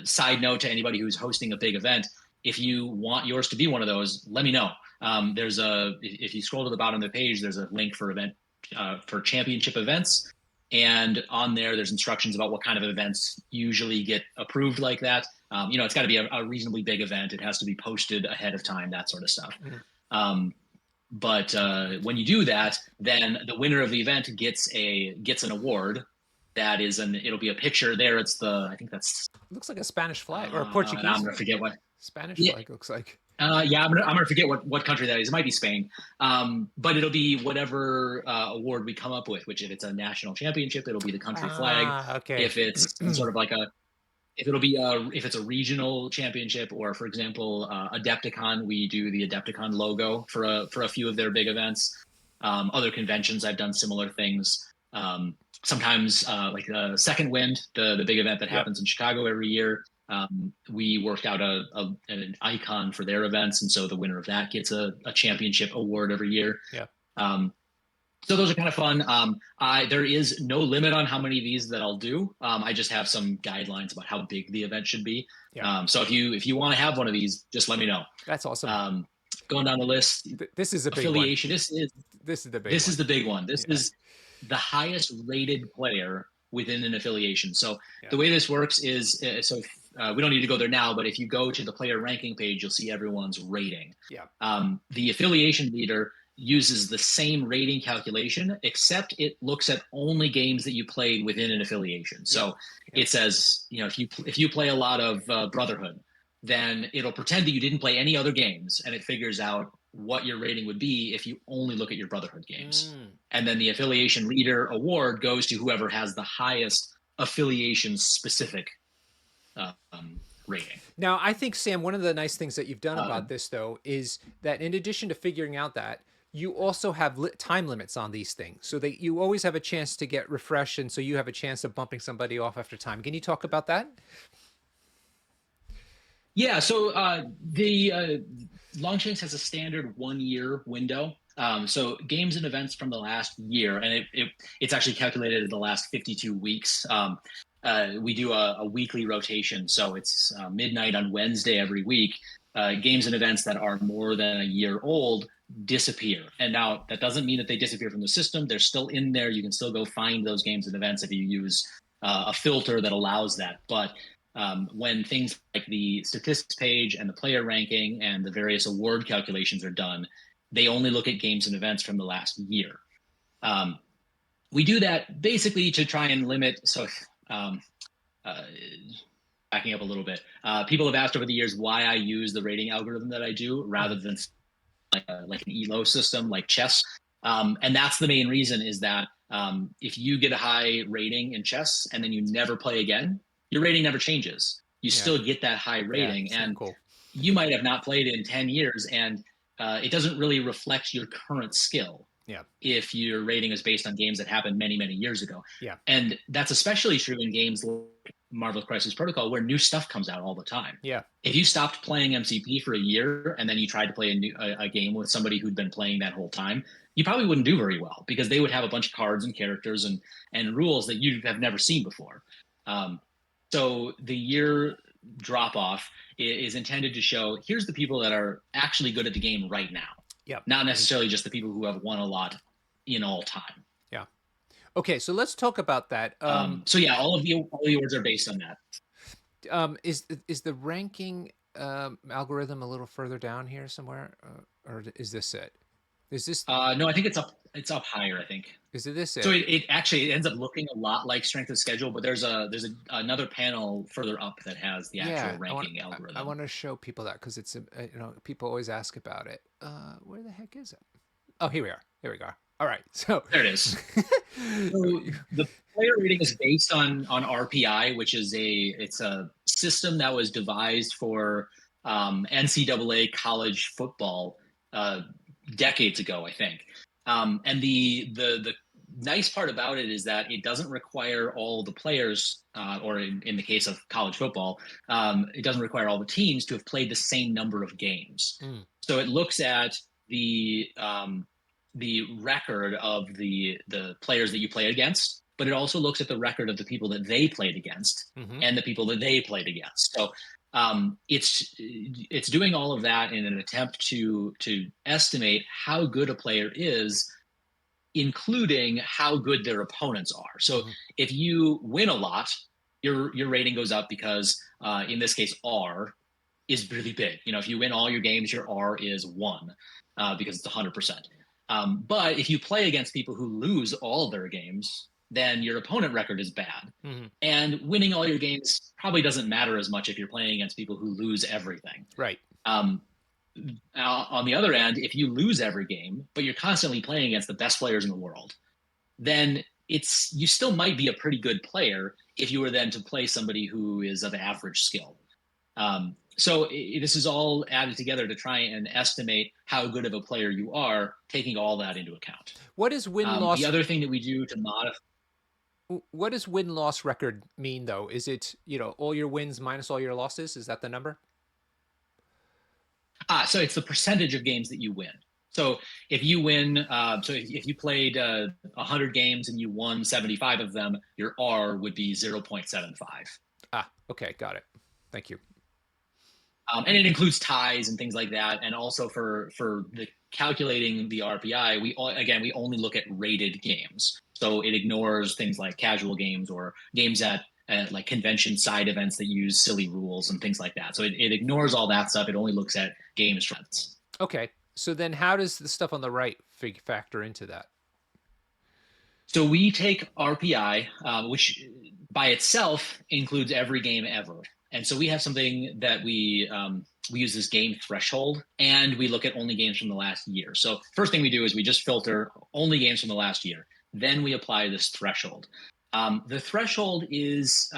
side note to anybody who's hosting a big event, if you want yours to be one of those, let me know. If you scroll to the bottom of the page, there's a link for for championship events. And on there's instructions about what kind of events usually get approved like that. It's got to be a reasonably big event. It has to be posted ahead of time, that sort of stuff. But when you do that, then the winner of the event gets an award. It'll be a picture there. I think that's. It looks like a Spanish flag or a Portuguese. I'm gonna forget what Spanish flag looks like. Yeah, I'm gonna forget what country that is. It might be Spain, but it'll be whatever award we come up with. Which, if it's a national championship, it'll be the country flag. Okay. If it's sort of like if it's a regional championship, or for example, Adepticon, we do the Adepticon logo for a few of their big events. Other conventions, I've done similar things. Sometimes, like Second Wind, the big event that happens in Chicago every year. We worked out an icon for their events, and so the winner of that gets a championship award every year. Yeah. So those are kind of fun. There is no limit on how many of these that I'll do. I just have some guidelines about how big the event should be. Yeah. So if you want to have one of these, just let me know. That's awesome. Going down the list, this is a big affiliation. One. This is the big. This is the big one. This is the highest rated player within an affiliation. So the way this works is we don't need to go there now, but if you go to the player ranking page, you'll see everyone's rating. Yeah. The affiliation leader uses the same rating calculation, except it looks at only games that you played within an affiliation. So it says, if you play a lot of Brotherhood, then it'll pretend that you didn't play any other games, and it figures out what your rating would be if you only look at your Brotherhood games. And then the affiliation leader award goes to whoever has the highest affiliation specific rating. Now, I think, Sam, one of the nice things that you've done about this, though, is that in addition to figuring out that, you also have time limits on these things, so that you always have a chance to get refreshed, and so you have a chance of bumping somebody off after time. Can you talk about that? Yeah, so the Longshanks has a standard 1-year window. So games and events from the last year, and it's actually calculated in the last 52 weeks. We do a weekly rotation, so it's midnight on Wednesday every week. Games and events that are more than a year old disappear. And now that doesn't mean that they disappear from the system. They're still in there. You can still go find those games and events if you use a filter that allows that. But when things like the statistics page and the player ranking and the various award calculations are done, they only look at games and events from the last year. Um, we do that basically to try and limit. So, um, uh, backing up a little bit, people have asked over the years why I use the rating algorithm that I do rather than like an elo system like chess. And that's the main reason is that if you get a high rating in chess and then you never play again, your rating never changes. You Yeah. still get that high Yeah. rating, So and cool. you might have not played in 10 years, and it doesn't really reflect your current skill Yeah. if your rating is based on games that happened many, many years ago. Yeah. And that's especially true in games like Marvel Crisis Protocol, where new stuff comes out all the time. Yeah. If you stopped playing MCP for a year and then you tried to play a game with somebody who'd been playing that whole time, you probably wouldn't do very well because they would have a bunch of cards and characters and rules that you have never seen before. Um, so the year drop off is intended to show here's the people that are actually good at the game right now, Yeah. not necessarily just the people who have won a lot in all time. Yeah. Okay, so let's talk about that. So yeah, all the awards are based on that. Is the ranking algorithm a little further down here somewhere, or is this it? Is this No, I think it's up higher. I think is it this so. it? It actually ends up looking a lot like strength of schedule, but another panel further up that has the actual Yeah, I want ranking I algorithm. want to show people that because it's people always ask about it. Where the heck is it? Oh, here we are. Here we go. All right, so There it is. So the player rating is based on RPI, which is it's a system that was devised for NCAA college football uh, decades ago, I think. And the nice part about it is that it doesn't require all the players, or in the case of college football, it doesn't require all the teams to have played the same number of games. mm, So it looks at the record of the players that you played against, but it also looks at the record of the people that they played against hmm and the people that they played against. So it's doing all of that in an attempt to estimate how good a player is, including how good their opponents are. So hmm if you win a lot, your rating goes up because in this case R is really big. If you win all your games, your R is 1 because it's 100%. But if you play against people who lose all their games, then your opponent record is bad. hmm And winning all your games probably doesn't matter as much if you're playing against people who lose everything. Right. Um, on the other end, if you lose every game, but you're constantly playing against the best players in the world, then you still might be a pretty good player if you were then to play somebody who is of average skill. So this is all added together to try and estimate how good of a player you are, taking all that into account. What does win The loss? other thing that we do to modify, What does win loss record mean though? Is it all your wins minus all your losses? Is that the number? so it's the percentage of games that you win. So if you win, so if you played 100 games and you won 75 of them, your R would be 0.75. Ah, okay, got it. Thank you. And it includes ties and things like that. And also for the calculating the RPI, we only look at rated games. So it ignores things like casual games or games at like convention side events that use silly rules and things like that. So it ignores all that stuff. It only looks at games trends. Okay, so then how does the stuff on the right factor into that? So we take RPI, which by itself includes every game ever. And so we have something that we use this game threshold, and we look at only games from the last year. So first thing we do is we just filter only games from the last year. Then we apply this threshold. The threshold is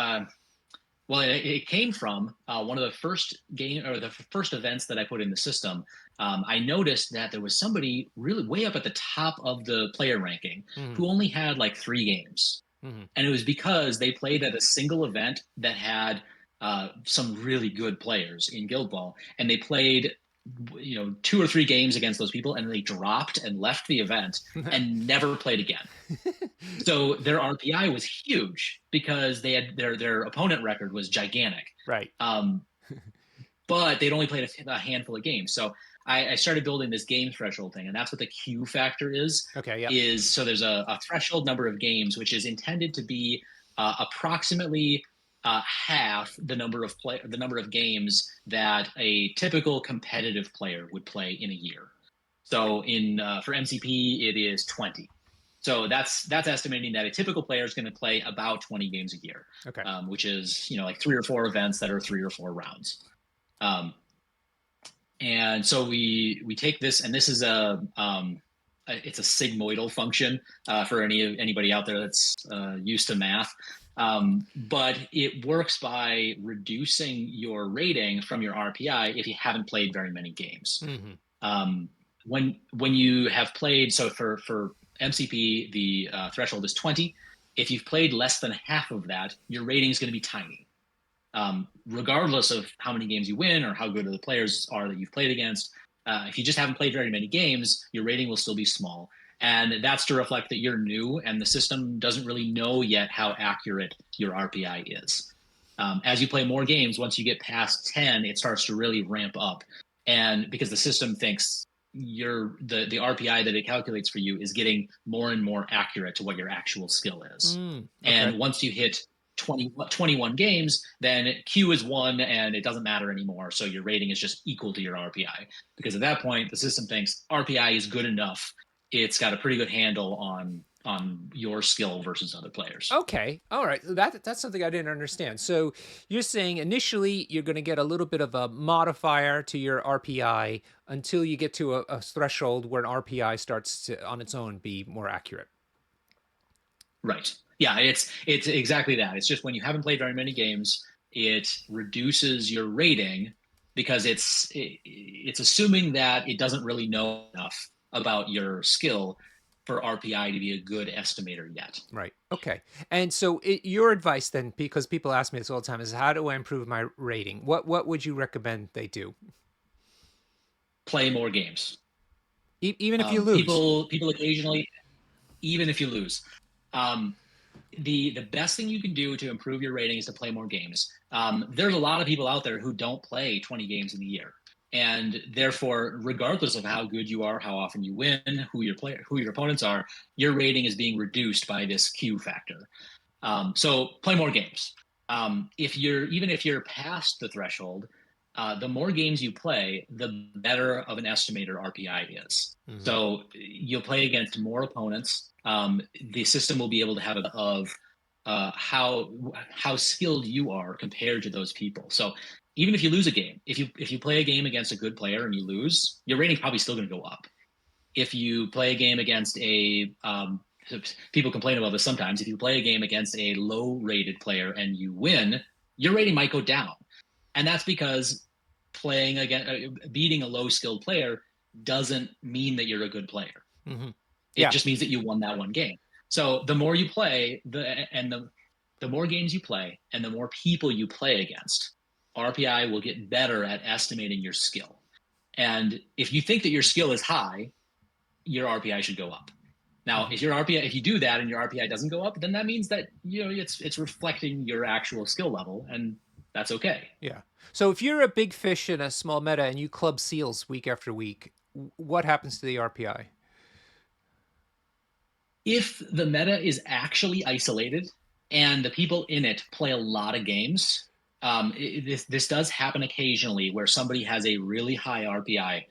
well, it came from one of the first events that I put in the system. I noticed that there was somebody really way up at the top of the player ranking hmm who only had like 3 games, hmm and it was because they played at a single event that had some really good players in Guild Ball, and they played 2 or 3 games against those people, and they dropped and left the event and never played again. So their RPI was huge because they had their opponent record was gigantic. Right. Um, but they'd only played a handful of games. So I started building this game threshold thing, and that's what the Q factor is. Okay. Yep. Is so there's a threshold number of games, which is intended to be approximately half the number of games that a typical competitive player would play in a year. So in for MCP, it is 20. So that's estimating that a typical player is going to play about 20 games a year, Okay. which is like 3 or 4 events that are 3 or 4 rounds. Um, and so we take this, and this is it's a sigmoidal function for anybody out there that's used to math. But it works by reducing your rating from your RPI if you haven't played very many games. Mm-hmm. Um, when you have played, so for MCP, the threshold is 20. If you've played less than half of that, your rating is going to be tiny. Regardless of how many games you win or how good the players are that you've played against. If you just haven't played very many games, your rating will still be small. And that's to reflect that you're new and the system doesn't really know yet how accurate your RPI is. As you play more games, once you get past 10, it starts to really ramp up. And because the system thinks the RPI that it calculates for you is getting more and more accurate to what your actual skill is. Okay. And once you hit 21 games, then Q is 1 and it doesn't matter anymore. So your rating is just equal to your RPI. Because at that point, the system thinks RPI is good enough. It's got a pretty good handle on your skill versus other players. Okay. All right. That's something I didn't understand. So you're saying initially you're going to get a little bit of a modifier to your RPI until you get to a threshold where an RPI starts to, on its own, be more accurate. Right. Yeah, it's exactly that. It's just when you haven't played very many games, it reduces your rating because it's assuming that it doesn't really know enough about your skill for RPI to be a good estimator yet. Right. Okay. And so your advice then, because people ask me this all the time, is how do I improve my rating? What would you recommend they do? Play more games. Even if you lose. People occasionally, even if you lose, um, the best thing you can do to improve your rating is to play more games. There's a lot of people out there who don't play 20 games in a year, and therefore, regardless of how good you are, how often you win, who your opponents are, your rating is being reduced by this Q factor. So play more games. If you're past the threshold, the more games you play, the better of an estimator RPI is. Mm-hmm. So you'll play against more opponents. The system will be able to have of how skilled you are compared to those people. So even if you lose a game, if you play a game against a good player and you lose, your rating's probably still going to go up. If you play a game against people complain about this sometimes. If you play a game against a low-rated player and you win, your rating might go down, and that's because beating a low-skilled player doesn't mean that you're a good player. Mm-hmm. It Yeah. just means that you won that one game. So the more you play, the more games you play, and the more people you play against, RPI will get better at estimating your skill. And if you think that your skill is high, your RPI should go up. Now, Mm-hmm. if you do that and your RPI doesn't go up, then that means that it's reflecting your actual skill level, and that's okay. Yeah. So if you're a big fish in a small meta and you club seals week after week, what happens to the RPI? If the meta is actually isolated and the people in it play a lot of games, this does happen occasionally where somebody has a really high RPI,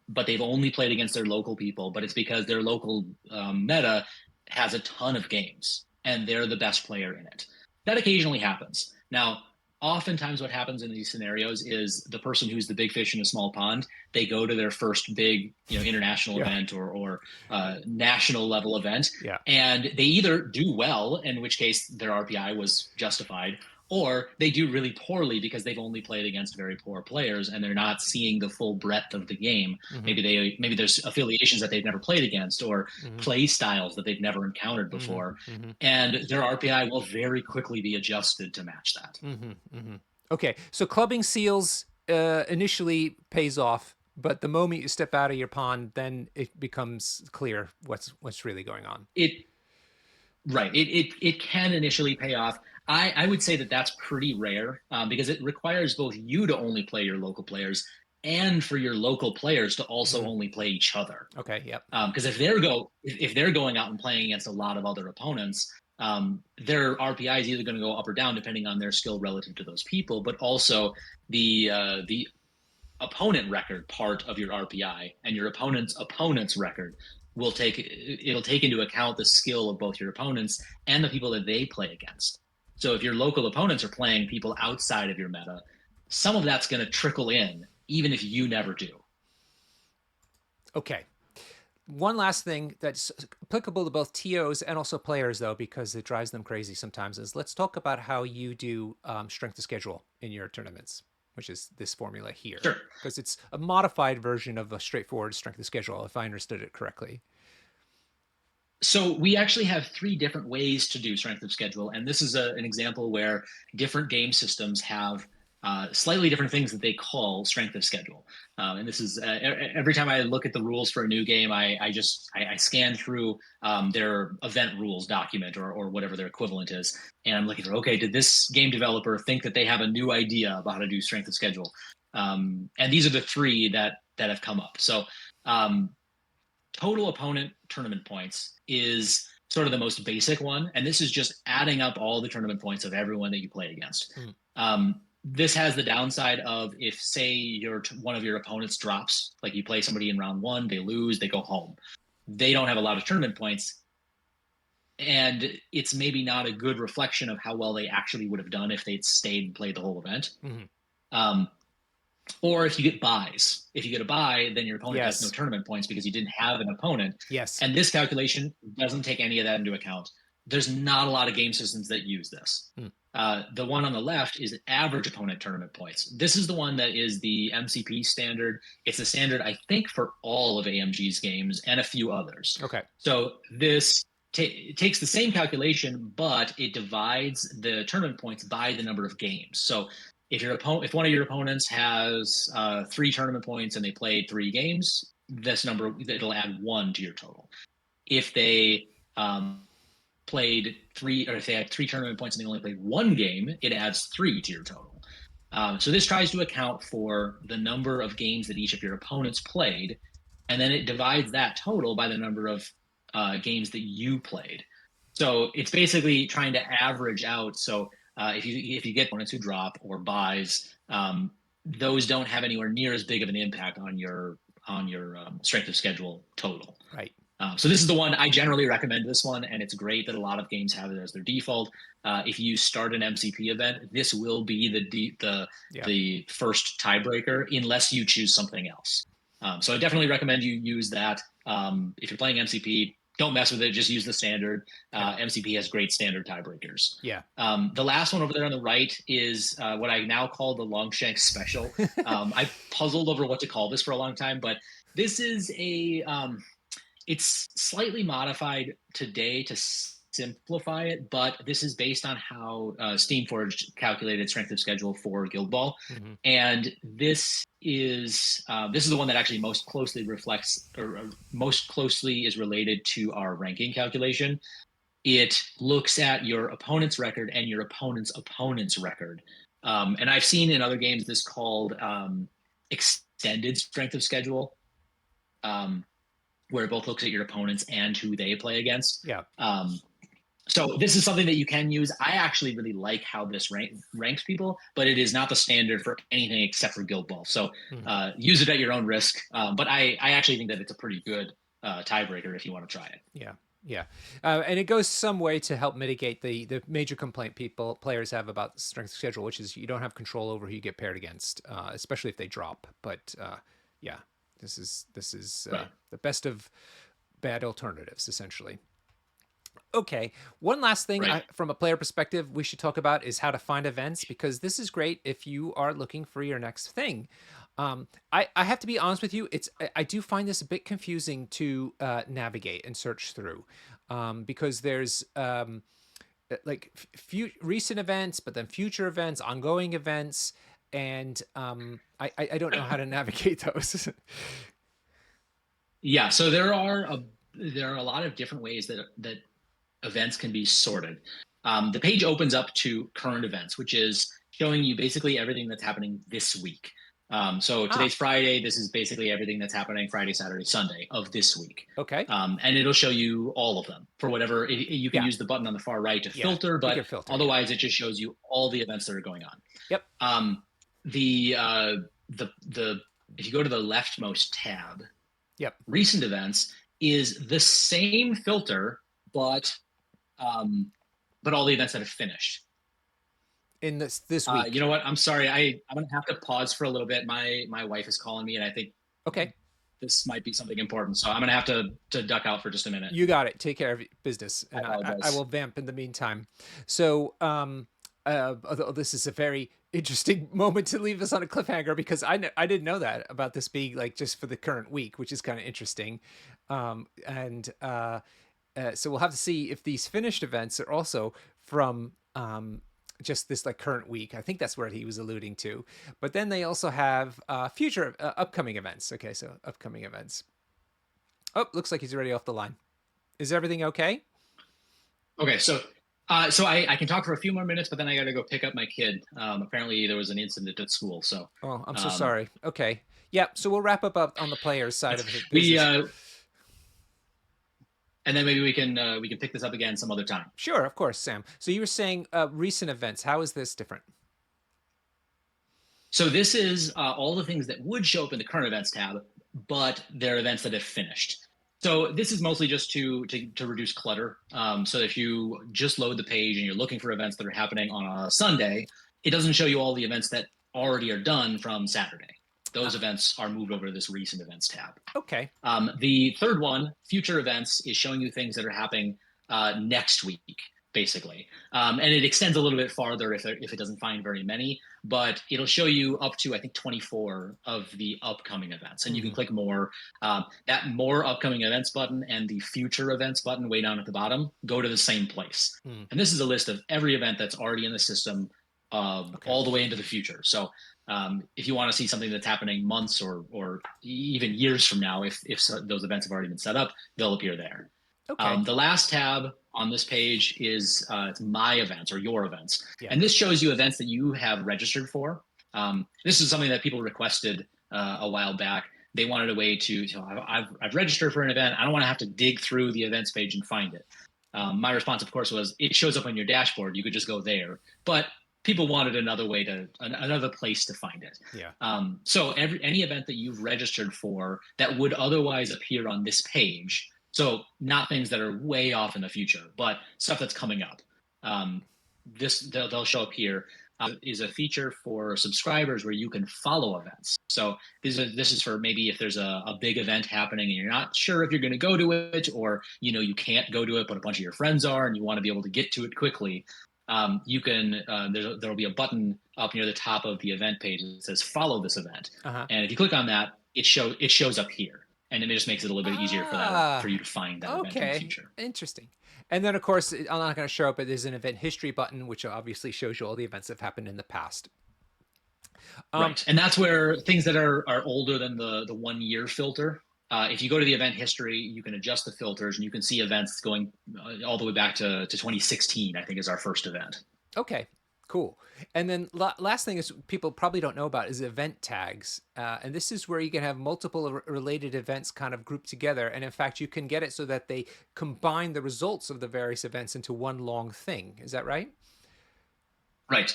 but they've only played against their local people, but it's because their local meta has a ton of games and they're the best player in it. That occasionally happens. Now, oftentimes what happens in these scenarios is the person who's the big fish in a small pond, they go to their first big international Yeah. event or national level event, Yeah. and they either do well, in which case their RPI was justified, or they do really poorly because they've only played against very poor players and they're not seeing the full breadth of the game. Mm-hmm. Maybe there's affiliations that they've never played against or Mm-hmm. play styles that they've never encountered before, Mm-hmm. Mm-hmm. and their RPI will very quickly be adjusted to match that. Mm-hmm. Mm-hmm. Okay. So clubbing seals initially pays off, but the moment you step out of your pond, then it becomes clear what's really going on. It Right. It can initially pay off. I would say that that's pretty rare because it requires both you to only play your local players and for your local players to also Mm-hmm. only play each other. Okay. Yep. Because if they're going out and playing against a lot of other opponents, their RPI is either going to go up or down depending on their skill relative to those people, but also the opponent record part of your RPI and your opponent's record it'll take into account the skill of both your opponents and the people that they play against. So if your local opponents are playing people outside of your meta, some of that's going to trickle in even if you never do. Okay. One last thing that's applicable to both TOs and also players, though, because it drives them crazy sometimes, is let's talk about how you do strength of schedule in your tournaments, which is this formula here, Sure. because it's a modified version of a straightforward strength of schedule, if I understood it correctly. So we actually have three different ways to do strength of schedule, and this is an example where different game systems have slightly different things that they call strength of schedule. And this is every time I look at the rules for a new game, I scan through their event rules document or whatever their equivalent is, and I'm looking for, okay, did this game developer think that they have a new idea about how to do strength of schedule? And these are the three that have come up. So total opponent tournament points is sort of the most basic one, and this is just adding up all the tournament points of everyone that you play against. This has the downside of if, say, one of your opponents drops, like you play somebody in round one, they lose, they go home. They don't have a lot of tournament points, and it's maybe not a good reflection of how well they actually would have done if they'd stayed and played the whole event. Or if you get buys. If you get a buy, then your opponent has no tournament points because you didn't have an opponent. Yes. And this calculation doesn't take any of that into account. There's not a lot of game systems that use this. The one on the left is average opponent tournament points. This is the one that is the MCP standard. It's the standard, I think, for all of AMG's games and a few others. Okay. So this takes the same calculation, but it divides the tournament points by the number of games. So if one of your opponents has 3 tournament points and they played 3 games, this number, it'll add 1 to your total. If they played 3, or if they had 3 tournament points and they only played 1 game, it adds 3 to your total. So this tries to account for the number of games that each of your opponents played, and then it divides that total by the number of games that you played. So it's basically trying to average out. So if you get opponents who drop or buys, those don't have anywhere near as big of an impact on your strength of schedule total. Right. So this is the one I generally recommend. This one, and it's great that a lot of games have it as their default. If you start an MCP event, this will be the first tiebreaker unless you choose something else. So I definitely recommend you use that. If you're playing MCP, don't mess with it. Just use the standard. MCP has great standard tiebreakers. Yeah. The last one over there on the right is what I now call the Longshanks special. I puzzled over what to call this for a long time, but this is it's slightly modified today to simplify it, but this is based on how Steamforged calculated strength of schedule for Guild Ball. And this is the one that actually most closely reflects, or most closely is related to our ranking calculation. It looks at your opponent's record and your opponent's record. And I've seen in other games this called extended strength of schedule, where it both looks at your opponents and who they play against. Yeah. So this is something that you can use. I actually really like how this ranks people, but it is not the standard for anything except for Guild Ball. So use it at your own risk. But I actually think that it's a pretty good tiebreaker if you want to try it. Yeah. Yeah. And it goes some way to help mitigate the major complaint players have about strength schedule, which is you don't have control over who you get paired against, especially if they drop. But yeah, this is Right. the best of bad alternatives, essentially. Okay, one last thing from a player perspective we should talk about is how to find events, because this is great if you are looking for your next thing. I have to be honest with you, I do find this a bit confusing to navigate and search through, because there's like recent events, but then future events, ongoing events, and I don't know how to navigate those. Yeah, so there are a lot of different ways that events can be sorted. The page opens up to current events, which is showing you basically everything that's happening this week. So Ah, today's Friday. This is basically everything that's happening Friday, Saturday, Sunday of this week. okay. And it'll show you all of them for whatever. You can Yeah, use the button on the far right to yeah. filter, You but can filter. Yeah. otherwise it just shows you all the events that are going on. Yep. Um, the uh, the if you go to the leftmost tab, Yep. recent events is the same filter, but um, all the events that have finished. In this You week. know what? I'm sorry. I'm gonna have to pause for a little bit. My wife is calling me, and I think Okay. this might be something important. So I'm gonna have to duck out for just a minute. You got it. Take care of business, I and I will apologize. vamp in the meantime. So, although this is a very interesting moment to leave us on a cliffhanger because I didn't know that about this being like just for the current week, which is kind of interesting. And so we'll have to see if these finished events are also from just this like current week. I think that's where he was alluding to. But then they also have future upcoming events. Okay, so upcoming events. Oh, looks like he's already off the line. Is everything okay? Okay, so I can talk for a few more minutes, but then I got to go pick up my kid. Apparently there was an incident at school, so Oh, I'm so um, sorry. Okay. Yeah, so we'll wrap up on the players side that's, of the we business. and then maybe we can pick this up again some other time. Sure, of course, Sam. So you were saying recent events. How is this different? So this is all the things that would show up in the current events tab, but they're events that have finished. So this is mostly just to reduce clutter. So if you just load the page and you're looking for events that are happening on a Sunday, it doesn't show you all the events that already are done from Saturday. Those Ah, events are moved over to this recent events tab. okay. The third one, future events, is showing you things that are happening next week, basically. And it extends a little bit farther if it doesn't find very many, but it'll show you up to, I think, 24 of the upcoming events. And you can Hmm. click more. That more upcoming events button and the future events button way down at the bottom go to the same place. Mm, And this is a list of every event that's already in the system okay. all the way into the future. So if you want to see something that's happening months or even years from now, if those events have already been set up, they'll appear there. Okay. The last tab on this page is it's my events or your events, Yeah. and this shows you events that you have registered for. This is something that people requested a while back. They wanted a way to, I've registered for an event. I don't want to have to dig through the events page and find it. My response, of course, was it shows up on your dashboard. You could just go there, but people wanted another place to find it. Yeah. So any event that you've registered for that would otherwise appear on this page, so not things that are way off in the future, but stuff that's coming up. Um, they'll show up here. Is a feature for subscribers where you can follow events. So this is for maybe if there's a big event happening and you're not sure if you're going to go to it, or you can't go to it, but a bunch of your friends are, and you want to be able to get to it quickly. You can there'll be a button up near the top of the event page that says follow this event, Uh-huh. and if you click on that, it shows up here, and it just makes it a little bit easier for Ah, you to find that event in the okay. future. Interesting. And then, of course, I'm not going to show up, but there's an event history button, which obviously shows you all the events that have happened in the past. Um, Right, and that's where things that are older than the 1 year filter. If you go to the event history, you can adjust the filters, and you can see events going all the way back to 2016. I think is our first event. Okay, cool. And then last thing is people probably don't know about is event tags, and this is where you can have multiple related events kind of grouped together, and in fact, you can get it so that they combine the results of the various events into one long thing. Is that right? Right.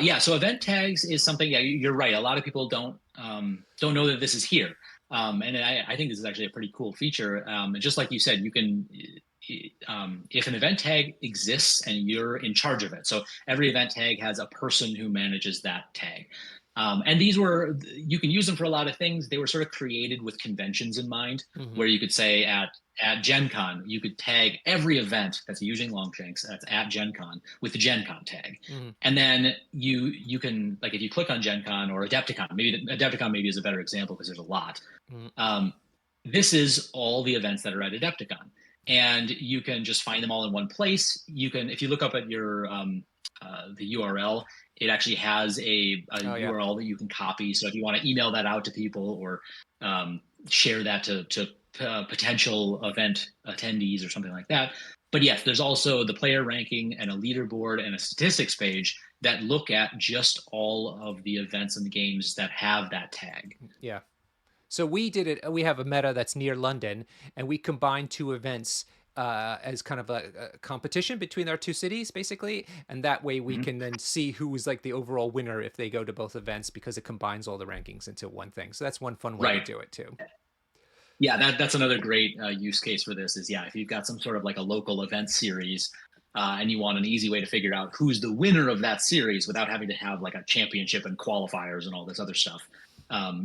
Yeah. So event tags is something. Yeah, you're right. A lot of people don't know that this is here, and I think this is actually a pretty cool feature. And just like you said, you can. If an event tag exists and you're in charge of it, so every event tag has a person who manages that tag. And you can use them for a lot of things. They were sort of created with conventions in mind, Mm-hmm. where you could say at Gen Con, you could tag every event that's using Longshanks that's at Gen Con with the Gen Con tag. Mm-hmm. And then you can, like, if you click on Gen Con or Adepticon, maybe Adepticon maybe is a better example because there's a lot. Mm-hmm. Um, this is all the events that are at Adepticon, and you can just find them all in one place. You can, if you look up at your the URL, it actually has a Oh yeah. URL that you can copy. So if you want to email that out to people or share that to potential event attendees or something like that. But yes, there's also the player ranking and a leaderboard and a statistics page that look at just all of the events and the games that have that tag. Yeah. So we did it. We have a meta that's near London, and we combined two events as kind of a competition between our two cities, basically. And that way we Mhm. can then see who is like the overall winner if they go to both events because it combines all the rankings into one thing. So that's one fun way to Right. do it too. Yeah, that's another great use case for this. Is yeah, if you've got some sort of like a local event series, and you want an easy way to figure out who's the winner of that series without having to have like a championship and qualifiers and all this other stuff,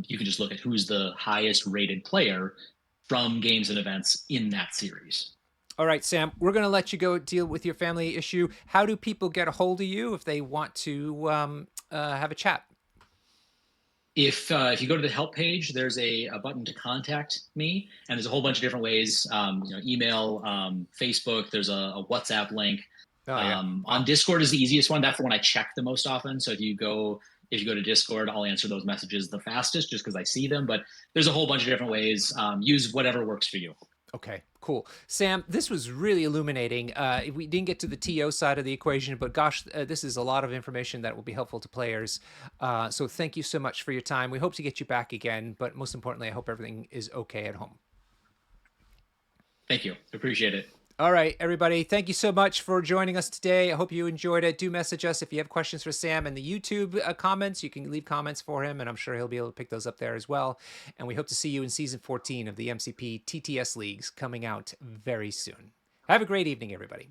you can just look at who's the highest rated player from games and events in that series. All right, Sam, we're going to let you go deal with your family issue. How do people get a hold of you if they want to have a chat? If you go to the help page, there's a button to contact me, and there's a whole bunch of different ways. Email, Facebook. There's a WhatsApp link. Oh, yeah. On Wow. Discord is the easiest one. That's the one I check the most often. So if you go to Discord, I'll answer those messages the fastest just because I see them. But there's a whole bunch of different ways. Use whatever works for you. Okay, cool. Sam, this was really illuminating. We didn't get to the TO side of the equation, but gosh, this is a lot of information that will be helpful to players. So thank you so much for your time. We hope to get you back again, but most importantly, I hope everything is okay at home. Thank you. Appreciate it. All right, everybody. Thank you so much for joining us today. I hope you enjoyed it. Do message us if you have questions for Sam in the YouTube comments. You can leave comments for him, and I'm sure he'll be able to pick those up there as well. And we hope to see you in season 14 of the MCP TTS Leagues coming out very soon. Have a great evening, everybody.